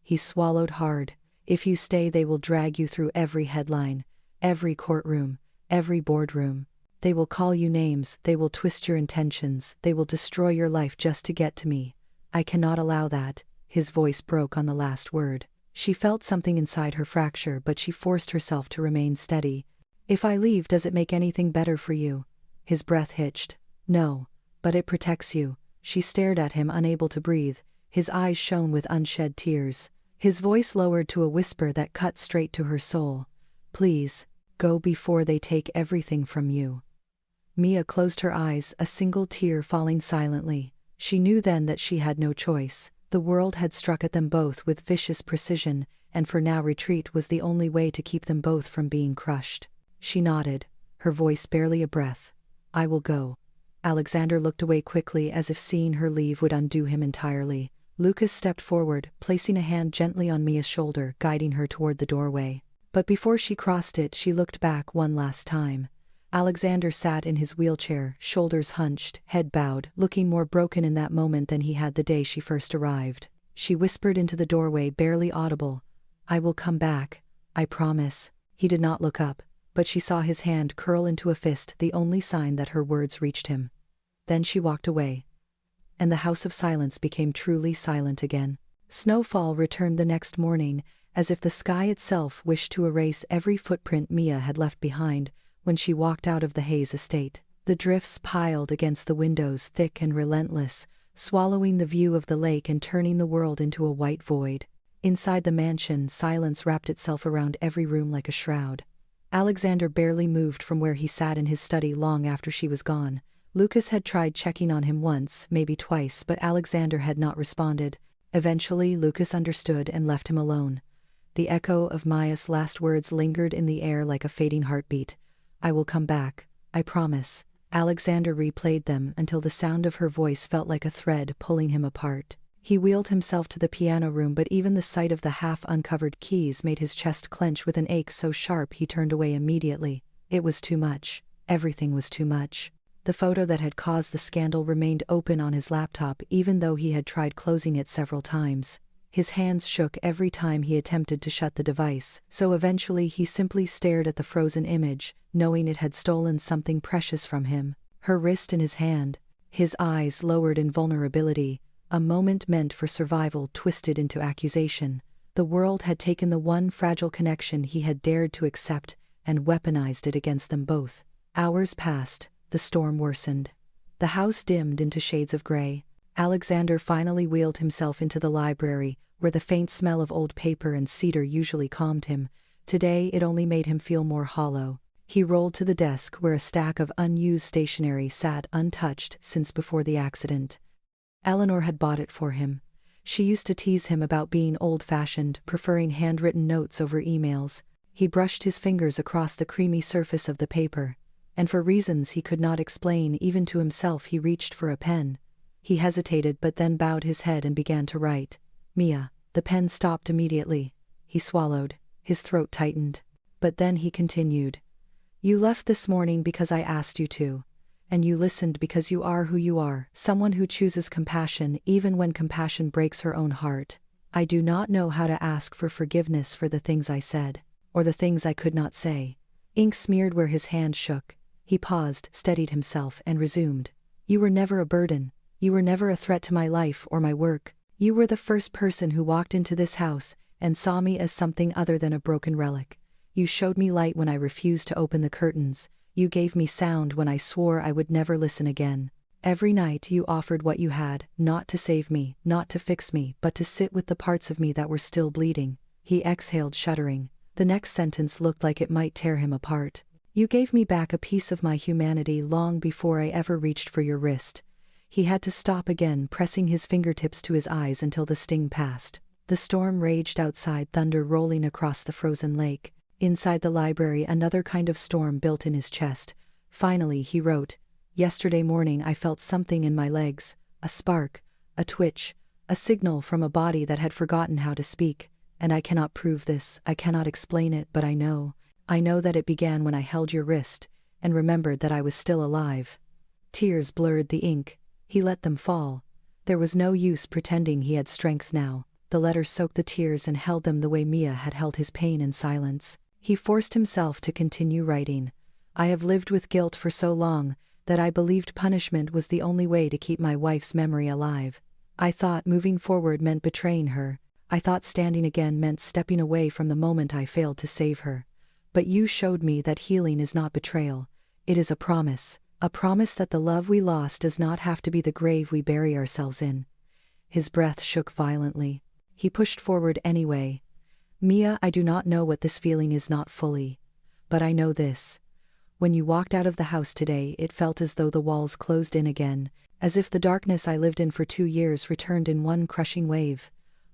S1: He swallowed hard. "If you stay, they will drag you through every headline, every courtroom, every boardroom. They will call you names, they will twist your intentions, they will destroy your life just to get to me. I cannot allow that." His voice broke on the last word. She felt something inside her fracture, but she forced herself to remain steady. "If I leave, does it make anything better for you?" His breath hitched. "No, but it protects you." She stared at him, unable to breathe. His eyes shone with unshed tears. His voice lowered to a whisper that cut straight to her soul. "Please, go before they take everything from you." Mia closed her eyes, a single tear falling silently. She knew then that she had no choice. The world had struck at them both with vicious precision, and for now retreat was the only way to keep them both from being crushed. She nodded, her voice barely a breath. "I will go." Alexander looked away quickly, as if seeing her leave would undo him entirely. Lucas stepped forward, placing a hand gently on Mia's shoulder, guiding her toward the doorway. But before she crossed it, she looked back one last time. Alexander sat in his wheelchair, shoulders hunched, head bowed, looking more broken in that moment than he had the day she first arrived. She whispered into the doorway, barely audible, "I will come back. I promise." He did not look up, but she saw his hand curl into a fist, the only sign that her words reached him. Then she walked away. And the house of silence became truly silent again. Snowfall returned the next morning, as if the sky itself wished to erase every footprint Mia had left behind when she walked out of the Hayes estate. The drifts piled against the windows, thick and relentless, swallowing the view of the lake and turning the world into a white void. Inside the mansion, silence wrapped itself around every room like a shroud. Alexander barely moved from where he sat in his study long after she was gone. Lucas had tried checking on him once, maybe twice, but Alexander had not responded. Eventually, Lucas understood and left him alone. The echo of Maya's last words lingered in the air like a fading heartbeat. "I will come back. I promise." Alexander replayed them until the sound of her voice felt like a thread pulling him apart. He wheeled himself to the piano room, but even the sight of the half-uncovered keys made his chest clench with an ache so sharp he turned away immediately. It was too much. Everything was too much. The photo that had caused the scandal remained open on his laptop, even though he had tried closing it several times. His hands shook every time he attempted to shut the device, so eventually he simply stared at the frozen image, knowing it had stolen something precious from him. Her wrist in his hand, his eyes lowered in vulnerability, a moment meant for survival twisted into accusation. The world had taken the one fragile connection he had dared to accept and weaponized it against them both. Hours passed. The storm worsened. The house dimmed into shades of gray. Alexander finally wheeled himself into the library, where the faint smell of old paper and cedar usually calmed him. Today it only made him feel more hollow. He rolled to the desk where a stack of unused stationery sat untouched since before the accident. Eleanor had bought it for him. She used to tease him about being old-fashioned, preferring handwritten notes over emails. He brushed his fingers across the creamy surface of the paper, and for reasons he could not explain even to himself he reached for a pen. He hesitated but then bowed his head and began to write. "Mia." The pen stopped immediately. He swallowed. His throat tightened. But then he continued. "You left this morning because I asked you to. And you listened because you are who you are, someone who chooses compassion even when compassion breaks her own heart. I do not know how to ask for forgiveness for the things I said, or the things I could not say." Ink smeared where his hand shook. He paused, steadied himself, and resumed. You were never a burden. You were never a threat to my life or my work. You were the first person who walked into this house and saw me as something other than a broken relic. You showed me light when I refused to open the curtains. You gave me sound when I swore I would never listen again. Every night you offered what you had, not to save me, not to fix me, but to sit with the parts of me that were still bleeding. He exhaled, shuddering. The next sentence looked like it might tear him apart. You gave me back a piece of my humanity long before I ever reached for your wrist. He had to stop again, pressing his fingertips to his eyes until the sting passed. The storm raged outside, thunder rolling across the frozen lake. Inside the library, another kind of storm built in his chest. Finally, he wrote, Yesterday morning I felt something in my legs, a spark, a twitch, a signal from a body that had forgotten how to speak. And I cannot prove this, I cannot explain it, but I know that it began when I held your wrist, and remembered that I was still alive. Tears blurred the ink. He let them fall. There was no use pretending he had strength now. The letter soaked the tears and held them the way Mia had held his pain in silence. He forced himself to continue writing. I have lived with guilt for so long that I believed punishment was the only way to keep my wife's memory alive. I thought moving forward meant betraying her. I thought standing again meant stepping away from the moment I failed to save her. But you showed me that healing is not betrayal. It is a promise that the love we lost does not have to be the grave we bury ourselves in. His breath shook violently. He pushed forward anyway. Mia, I do not know what this feeling is, not fully. But I know this. When you walked out of the house today, it felt as though the walls closed in again, as if the darkness I lived in for 2 years returned in one crushing wave.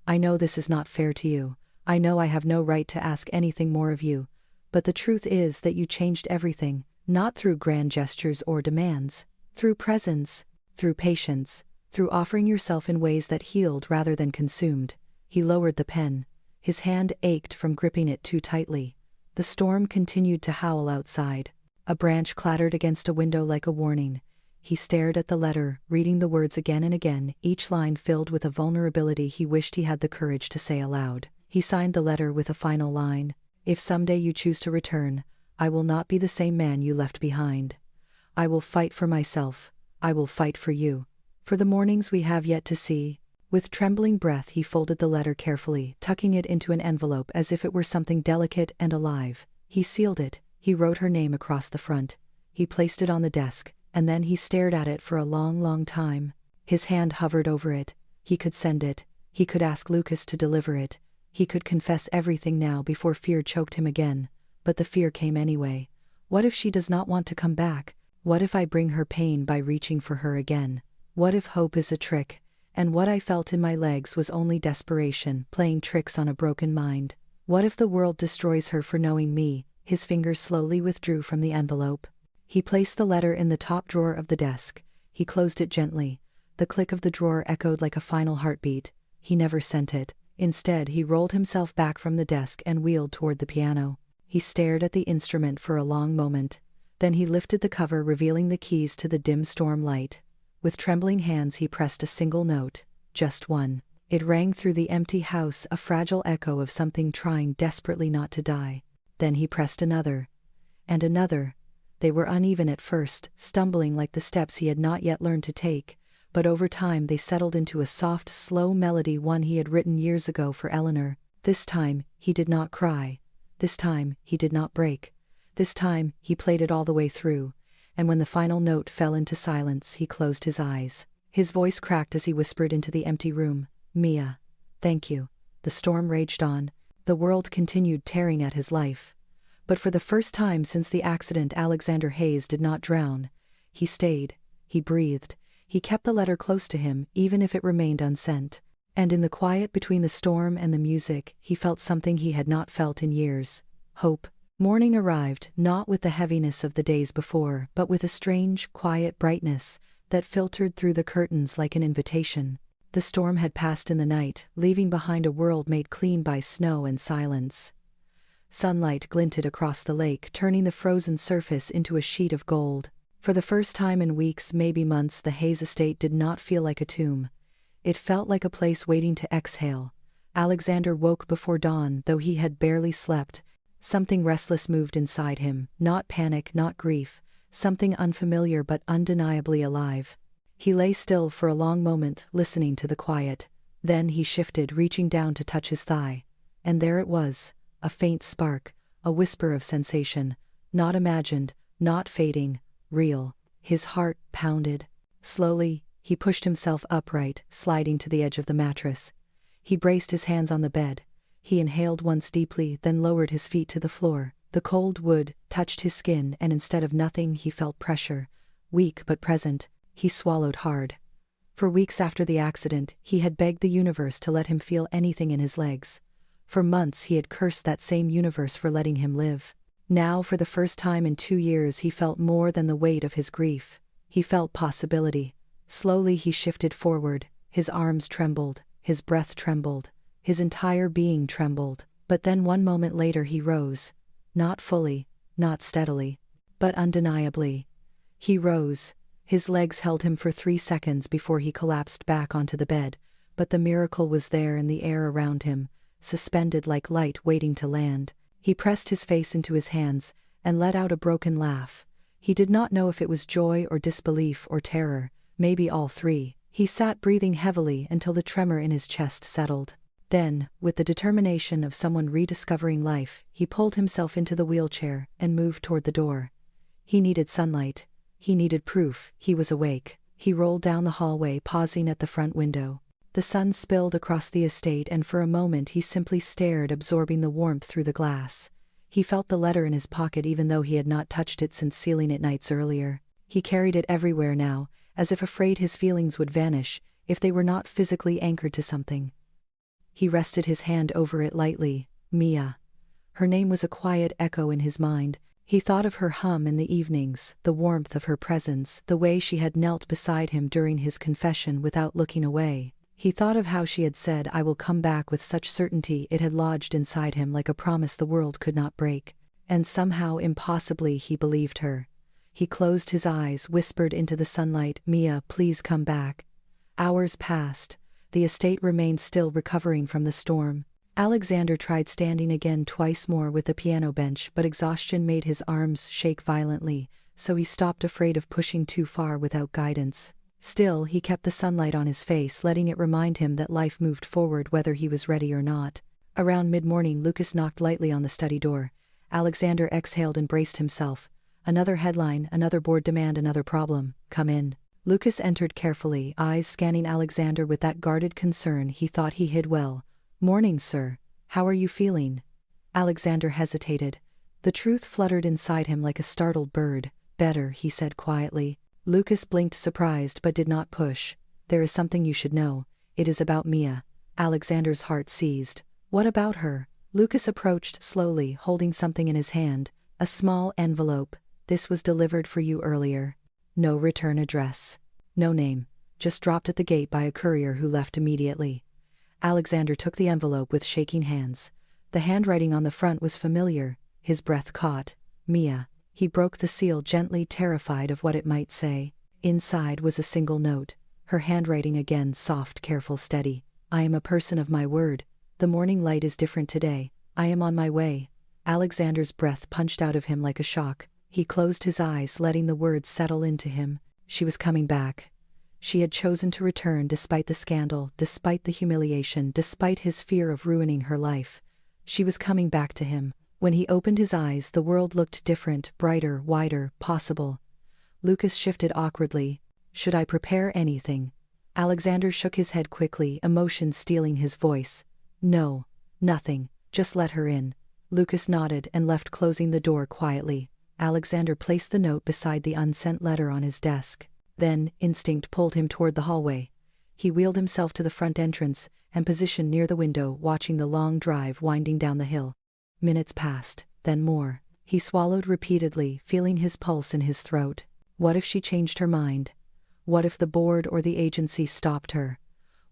S1: I know this is not fair to you. I know I have no right to ask anything more of you. But the truth is that you changed everything, not through grand gestures or demands, through presence, through patience, through offering yourself in ways that healed rather than consumed. He lowered the pen. His hand ached from gripping it too tightly. The storm continued to howl outside. A branch clattered against a window like a warning. He stared at the letter, reading the words again and again, each line filled with a vulnerability he wished he had the courage to say aloud. He signed the letter with a final line. If someday you choose to return, I will not be the same man you left behind. I will fight for myself. I will fight for you. For the mornings we have yet to see. With trembling breath he folded the letter carefully, tucking it into an envelope as if it were something delicate and alive. He sealed it. He wrote her name across the front. He placed it on the desk, and then he stared at it for a long, long time. His hand hovered over it. He could send it. He could ask Lucas to deliver it. He could confess everything now before fear choked him again. But the fear came anyway. What if she does not want to come back? What if I bring her pain by reaching for her again? What if hope is a trick, and what I felt in my legs was only desperation, playing tricks on a broken mind? What if the world destroys her for knowing me? His fingers slowly withdrew from the envelope. He placed the letter in the top drawer of the desk. He closed it gently. The click of the drawer echoed like a final heartbeat. He never sent it. Instead, he rolled himself back from the desk and wheeled toward the piano. He stared at the instrument for a long moment. Then he lifted the cover, revealing the keys to the dim storm light. With trembling hands he pressed a single note, just one. It rang through the empty house, a fragile echo of something trying desperately not to die. Then he pressed another. And another. They were uneven at first, stumbling like the steps he had not yet learned to take, but over time they settled into a soft, slow melody, one he had written years ago for Eleanor. This time, he did not cry. This time, he did not break. This time, he played it all the way through, and when the final note fell into silence, he closed his eyes. His voice cracked as he whispered into the empty room, Mia, thank you. The storm raged on. The world continued tearing at his life. But for the first time since the accident, Alexander Hayes did not drown. He stayed. He breathed. He kept the letter close to him, even if it remained unsent. And in the quiet between the storm and the music, he felt something he had not felt in years. Hope. Morning arrived, not with the heaviness of the days before, but with a strange, quiet brightness that filtered through the curtains like an invitation. The storm had passed in the night, leaving behind a world made clean by snow and silence. Sunlight glinted across the lake, turning the frozen surface into a sheet of gold. For the first time in weeks, maybe months, the Hayes estate did not feel like a tomb. It felt like a place waiting to exhale. Alexander woke before dawn, though he had barely slept. Something restless moved inside him, not panic, not grief, something unfamiliar but undeniably alive. He lay still for a long moment, listening to the quiet. Then he shifted, reaching down to touch his thigh. And there it was, a faint spark, a whisper of sensation, not imagined, not fading, real. His heart pounded. Slowly, he pushed himself upright, sliding to the edge of the mattress. He braced his hands on the bed. He inhaled once deeply, then lowered his feet to the floor. The cold wood touched his skin, and instead of nothing, he felt pressure. Weak but present, he swallowed hard. For weeks after the accident, he had begged the universe to let him feel anything in his legs. For months he had cursed that same universe for letting him live. Now, for the first time in 2 years, he felt more than the weight of his grief. He felt possibility. Slowly he shifted forward. His arms trembled, his breath trembled, his entire being trembled. But then one moment later he rose. Not fully, not steadily, but undeniably. He rose. His legs held him for 3 seconds before he collapsed back onto the bed, but the miracle was there in the air around him, suspended like light waiting to land. He pressed his face into his hands and let out a broken laugh. He did not know if it was joy or disbelief or terror, maybe all three. He sat breathing heavily until the tremor in his chest settled. Then, with the determination of someone rediscovering life, he pulled himself into the wheelchair and moved toward the door. He needed sunlight. He needed proof he was awake. He rolled down the hallway, pausing at the front window. The sun spilled across the estate, and for a moment he simply stared, absorbing the warmth through the glass. He felt the letter in his pocket even though he had not touched it since sealing it nights earlier. He carried it everywhere now, as if afraid his feelings would vanish if they were not physically anchored to something. He rested his hand over it lightly. Mia. Her name was a quiet echo in his mind. He thought of her hum in the evenings, the warmth of her presence, the way she had knelt beside him during his confession without looking away. He thought of how she had said, "I will come back," with such certainty it had lodged inside him like a promise the world could not break. And somehow, impossibly, he believed her. He closed his eyes, whispered into the sunlight, "Mia, please come back." Hours passed. The estate remained still, recovering from the storm. Alexander tried standing again twice more with the piano bench, but exhaustion made his arms shake violently, so he stopped, afraid of pushing too far without guidance. Still, he kept the sunlight on his face, letting it remind him that life moved forward whether he was ready or not. Around mid-morning, Lucas knocked lightly on the study door. Alexander exhaled and braced himself. Another headline, another board demand, another problem. "Come in." Lucas entered carefully, eyes scanning Alexander with that guarded concern he thought he hid well. "Morning, sir. How are you feeling?" Alexander hesitated. The truth fluttered inside him like a startled bird. "Better," he said quietly. Lucas blinked, surprised, but did not push. "There is something you should know. It is about Mia." Alexander's heart seized. "What about her?" Lucas approached slowly, holding something in his hand. A small envelope. "This was delivered for you earlier. No return address. No name. Just dropped at the gate by a courier who left immediately." Alexander took the envelope with shaking hands. The handwriting on the front was familiar. His breath caught. "Mia." He broke the seal gently, terrified of what it might say. Inside was a single note. Her handwriting again, soft, careful, steady. "I am a person of my word. The morning light is different today. I am on my way." Alexander's breath punched out of him like a shock. He closed his eyes, letting the words settle into him. She was coming back. She had chosen to return despite the scandal, despite the humiliation, despite his fear of ruining her life. She was coming back to him. When he opened his eyes, the world looked different, brighter, wider, possible. Lucas shifted awkwardly. "Should I prepare anything?" Alexander shook his head quickly, emotion stealing his voice. "No, nothing. Just let her in." Lucas nodded and left, closing the door quietly. Alexander placed the note beside the unsent letter on his desk. Then, instinct pulled him toward the hallway. He wheeled himself to the front entrance and positioned near the window, watching the long drive winding down the hill. Minutes passed, then more. He swallowed repeatedly, feeling his pulse in his throat. What if she changed her mind? What if the board or the agency stopped her?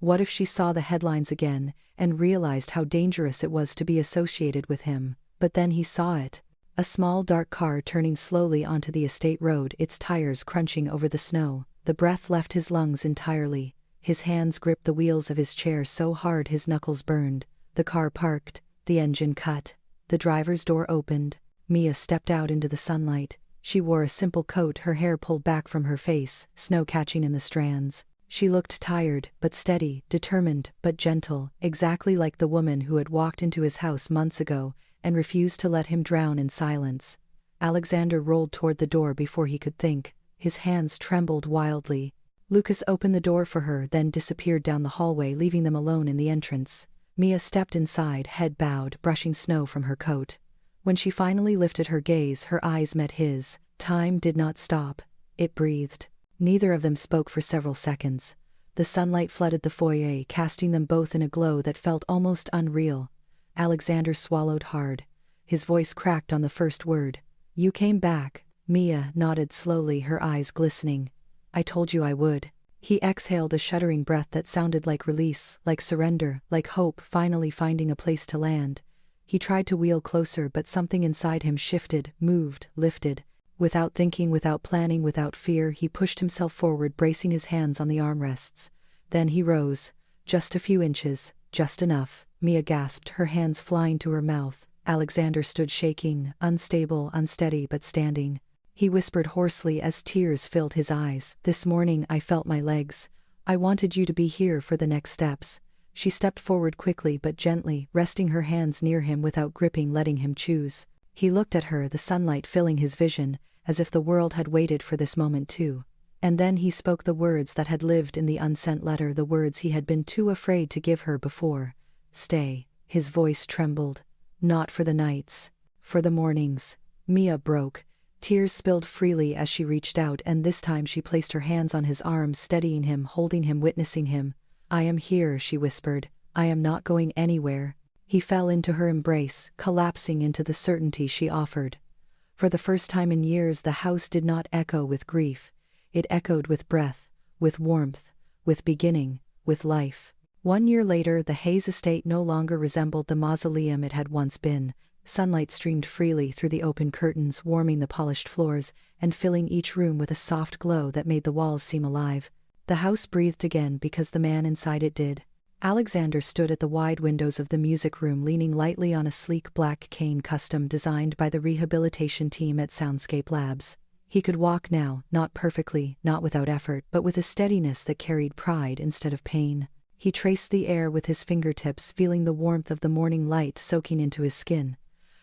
S1: What if she saw the headlines again and realized how dangerous it was to be associated with him? But then he saw it. A small dark car turning slowly onto the estate road, its tires crunching over the snow. The breath left his lungs entirely. His hands gripped the wheels of his chair so hard his knuckles burned. The car parked. The engine cut. The driver's door opened. Mia stepped out into the sunlight. She wore a simple coat, her hair pulled back from her face, snow catching in the strands. She looked tired, but steady, determined, but gentle, exactly like the woman who had walked into his house months ago and refused to let him drown in silence. Alexander rolled toward the door before he could think. His hands trembled wildly. Lucas opened the door for her, then disappeared down the hallway, leaving them alone in the entrance. Mia stepped inside, head bowed, brushing snow from her coat. When she finally lifted her gaze, her eyes met his. Time did not stop. It breathed. Neither of them spoke for several seconds. The sunlight flooded the foyer, casting them both in a glow that felt almost unreal. Alexander swallowed hard. His voice cracked on the first word. "You came back." Mia nodded slowly, her eyes glistening. "I told you I would." He exhaled a shuddering breath that sounded like release, like surrender, like hope finally finding a place to land. He tried to wheel closer, but something inside him shifted, moved, lifted. Without thinking, without planning, without fear, he pushed himself forward, bracing his hands on the armrests. Then he rose. Just a few inches, just enough. Mia gasped, her hands flying to her mouth. Alexander stood shaking, unstable, unsteady, but standing. He whispered hoarsely as tears filled his eyes. "This morning I felt my legs. I wanted you to be here for the next steps." She stepped forward quickly but gently, resting her hands near him without gripping, letting him choose. He looked at her, the sunlight filling his vision, as if the world had waited for this moment too. And then he spoke the words that had lived in the unsent letter, the words he had been too afraid to give her before. "Stay." His voice trembled. "Not for the nights. For the mornings." Mia broke. Tears spilled freely as she reached out, and this time she placed her hands on his arms, steadying him, holding him, witnessing him. "I am here," she whispered. "I am not going anywhere." He fell into her embrace, collapsing into the certainty she offered. For the first time in years, the house did not echo with grief. It echoed with breath, with warmth, with beginning, with life. 1 year later, the Hayes estate no longer resembled the mausoleum it had once been. Sunlight streamed freely through the open curtains, warming the polished floors and filling each room with a soft glow that made the walls seem alive. The house breathed again because the man inside it did. Alexander stood at the wide windows of the music room, leaning lightly on a sleek black cane custom designed by the rehabilitation team at Soundscape Labs. He could walk now, not perfectly, not without effort, but with a steadiness that carried pride instead of pain. He traced the air with his fingertips, feeling the warmth of the morning light soaking into his skin.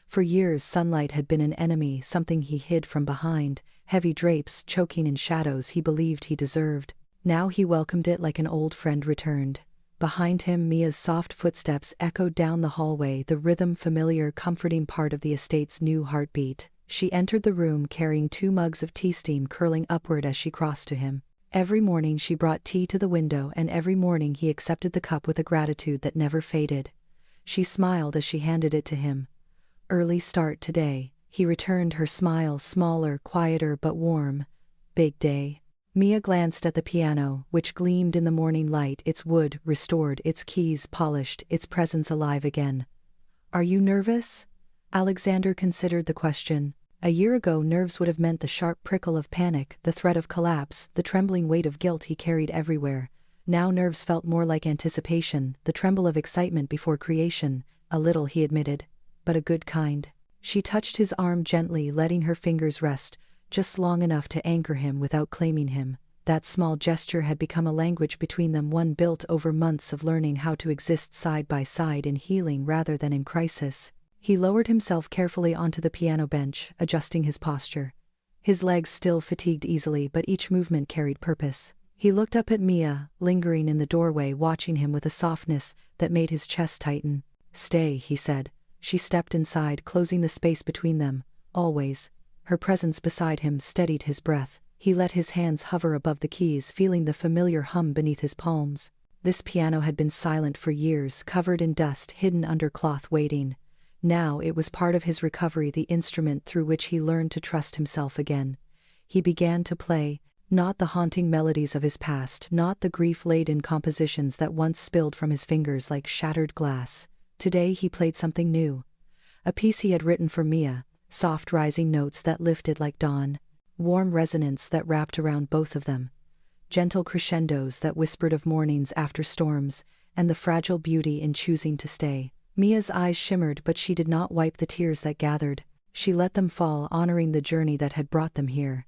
S1: For years, sunlight had been an enemy, something he hid from behind, heavy drapes choking in shadows he believed he deserved. Now he welcomed it like an old friend returned. Behind him, Mia's soft footsteps echoed down the hallway, the rhythm familiar, comforting part of the estate's new heartbeat. She entered the room carrying 2 mugs of tea, steam curling upward as she crossed to him. Every morning she brought tea to the window, and every morning he accepted the cup with a gratitude that never faded. She smiled as she handed it to him. "Early start today." He returned her smile, smaller, quieter but warm. "Big day." Mia glanced at the piano, which gleamed in the morning light, its wood restored, its keys polished, its presence alive again. "Are you nervous?" Alexander considered the question. A year ago, nerves would have meant the sharp prickle of panic, the threat of collapse, the trembling weight of guilt he carried everywhere. Now nerves felt more like anticipation, the tremble of excitement before creation. "A little," he admitted, "but a good kind." She touched his arm gently, letting her fingers rest, just long enough to anchor him without claiming him. That small gesture had become a language between them, one built over months of learning how to exist side by side in healing rather than in crisis. He lowered himself carefully onto the piano bench, adjusting his posture. His legs still fatigued easily, but each movement carried purpose. He looked up at Mia, lingering in the doorway, watching him with a softness that made his chest tighten. "Stay," he said. She stepped inside, closing the space between them. Always. Her presence beside him steadied his breath. He let his hands hover above the keys, feeling the familiar hum beneath his palms. This piano had been silent for years, covered in dust, hidden under cloth, waiting. Now it was part of his recovery, the instrument through which he learned to trust himself again. He began to play, not the haunting melodies of his past, not the grief-laden compositions that once spilled from his fingers like shattered glass. Today he played something new. A piece he had written for Mia, soft rising notes that lifted like dawn, warm resonance that wrapped around both of them, gentle crescendos that whispered of mornings after storms, and the fragile beauty in choosing to stay. Mia's eyes shimmered, but she did not wipe the tears that gathered. She let them fall, honoring the journey that had brought them here.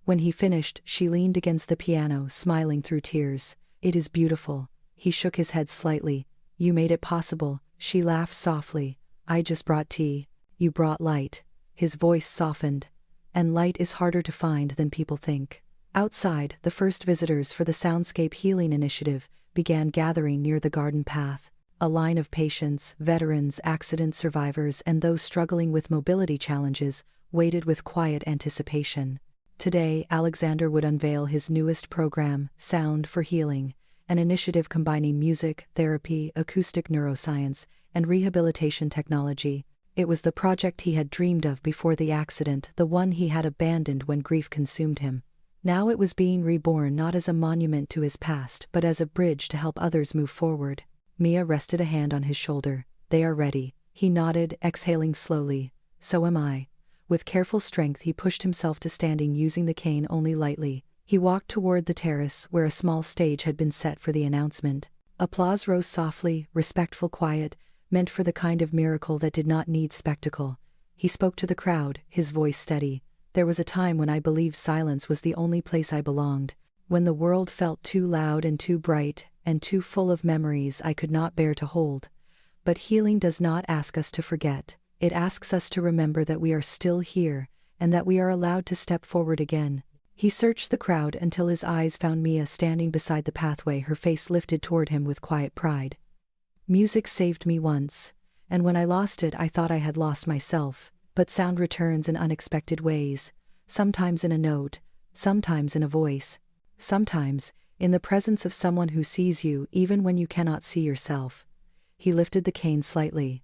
S1: When he finished, she leaned against the piano, smiling through tears. "It is beautiful." He shook his head slightly. "You made it possible." She laughed softly. "I just brought tea. You brought light." His voice softened. "And light is harder to find than people think." Outside, the first visitors for the Soundscape Healing Initiative began gathering near the garden path. A line of patients, veterans, accident survivors, and those struggling with mobility challenges waited with quiet anticipation. Today, Alexander would unveil his newest program, Sound for Healing, an initiative combining music, therapy, acoustic neuroscience, and rehabilitation technology. It was the project he had dreamed of before the accident, the one he had abandoned when grief consumed him. Now it was being reborn, not as a monument to his past, but as a bridge to help others move forward. Mia rested a hand on his shoulder. "They are ready." He nodded, exhaling slowly. "So am I." With careful strength he pushed himself to standing, using the cane only lightly. He walked toward the terrace, where a small stage had been set for the announcement. Applause rose softly, respectful, quiet, meant for the kind of miracle that did not need spectacle. He spoke to the crowd, his voice steady. "There was a time when I believed silence was the only place I belonged, when the world felt too loud and too bright, and too full of memories I could not bear to hold. But healing does not ask us to forget. It asks us to remember that we are still here, and that we are allowed to step forward again." He searched the crowd until his eyes found Mia standing beside the pathway, her face lifted toward him with quiet pride. "Music saved me once, and when I lost it I thought I had lost myself. But sound returns in unexpected ways, sometimes in a note, sometimes in a voice, sometimes in the presence of someone who sees you even when you cannot see yourself." He lifted the cane slightly.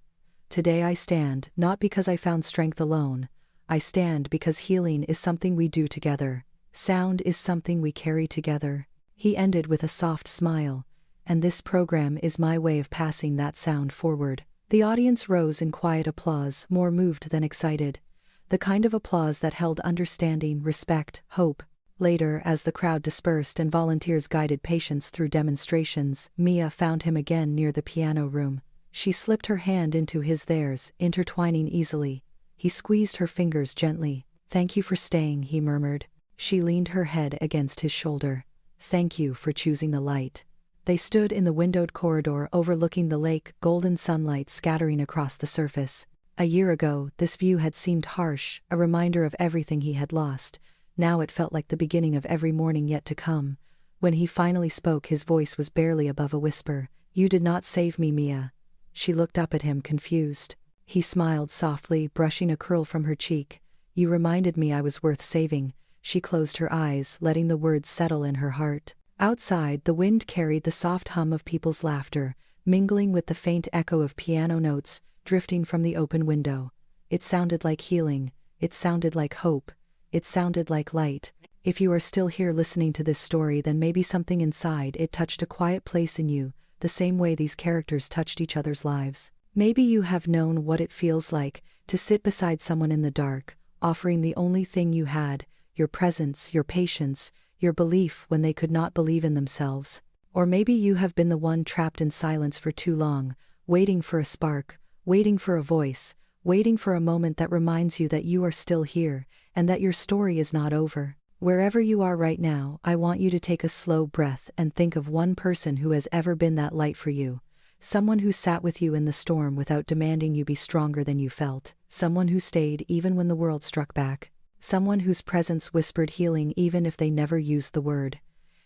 S1: "Today I stand, not because I found strength alone. I stand because healing is something we do together. Sound is something we carry together." He ended with a soft smile. "And this program is my way of passing that sound forward." The audience rose in quiet applause, more moved than excited. The kind of applause that held understanding, respect, hope. Later, as the crowd dispersed and volunteers guided patients through demonstrations, Mia found him again near the piano room. She slipped her hand into theirs, intertwining easily. He squeezed her fingers gently. "Thank you for staying," he murmured. She leaned her head against his shoulder. "Thank you for choosing the light." They stood in the windowed corridor overlooking the lake, golden sunlight scattering across the surface. A year ago, this view had seemed harsh, a reminder of everything he had lost. Now it felt like the beginning of every morning yet to come. When he finally spoke, his voice was barely above a whisper. "You did not save me, Mia." She looked up at him, confused. He smiled softly, brushing a curl from her cheek. "You reminded me I was worth saving." She closed her eyes, letting the words settle in her heart. Outside, the wind carried the soft hum of people's laughter, mingling with the faint echo of piano notes drifting from the open window. It sounded like healing. It sounded like hope. It sounded like light. If you are still here listening to this story, then maybe something inside it touched a quiet place in you, the same way these characters touched each other's lives. Maybe you have known what it feels like to sit beside someone in the dark, offering the only thing you had, your presence, your patience, your belief when they could not believe in themselves. Or maybe you have been the one trapped in silence for too long, waiting for a spark, waiting for a voice, waiting for a moment that reminds you that you are still here, and that your story is not over. Wherever you are right now, I want you to take a slow breath and think of one person who has ever been that light for you. Someone who sat with you in the storm without demanding you be stronger than you felt. Someone who stayed even when the world struck back. Someone whose presence whispered healing even if they never used the word.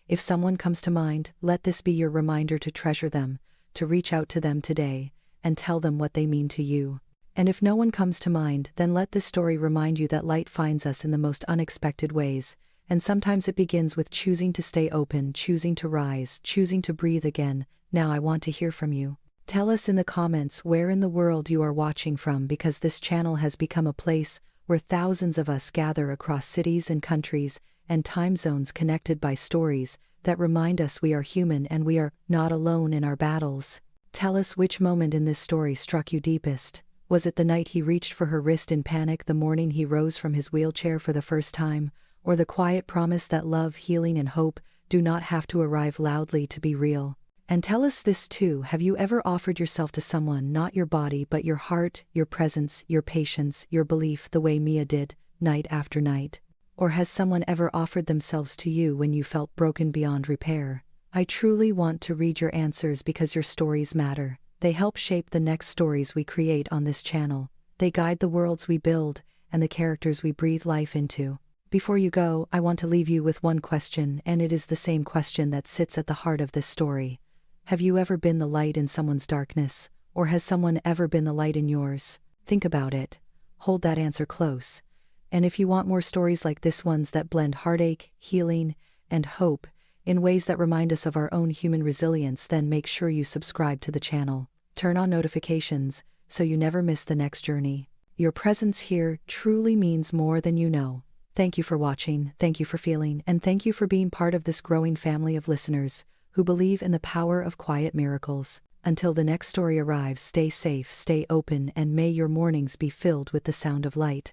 S1: If someone comes to mind, let this be your reminder to treasure them, to reach out to them today, and tell them what they mean to you. And if no one comes to mind, then let this story remind you that light finds us in the most unexpected ways. And sometimes it begins with choosing to stay open, choosing to rise, choosing to breathe again. Now I want to hear from you. Tell us in the comments where in the world you are watching from, because this channel has become a place where thousands of us gather across cities and countries and time zones, connected by stories that remind us we are human and we are not alone in our battles. Tell us which moment in this story struck you deepest. Was it the night he reached for her wrist in panic, the morning he rose from his wheelchair for the first time, or the quiet promise that love, healing, and hope do not have to arrive loudly to be real? And tell us this too: have you ever offered yourself to someone, not your body but your heart, your presence, your patience, your belief, the way Mia did, night after night? Or has someone ever offered themselves to you when you felt broken beyond repair? I truly want to read your answers because your stories matter. They help shape the next stories we create on this channel. They guide the worlds we build and the characters we breathe life into. Before you go, I want to leave you with one question, and it is the same question that sits at the heart of this story. Have you ever been the light in someone's darkness, or has someone ever been the light in yours? Think about it. Hold that answer close. And if you want more stories like this, ones that blend heartache, healing, and hope in ways that remind us of our own human resilience, then make sure you subscribe to the channel. Turn on notifications so you never miss the next journey. Your presence here truly means more than you know. Thank you for watching, thank you for feeling, and thank you for being part of this growing family of listeners who believe in the power of quiet miracles. Until the next story arrives, stay safe, stay open, and may your mornings be filled with the sound of light.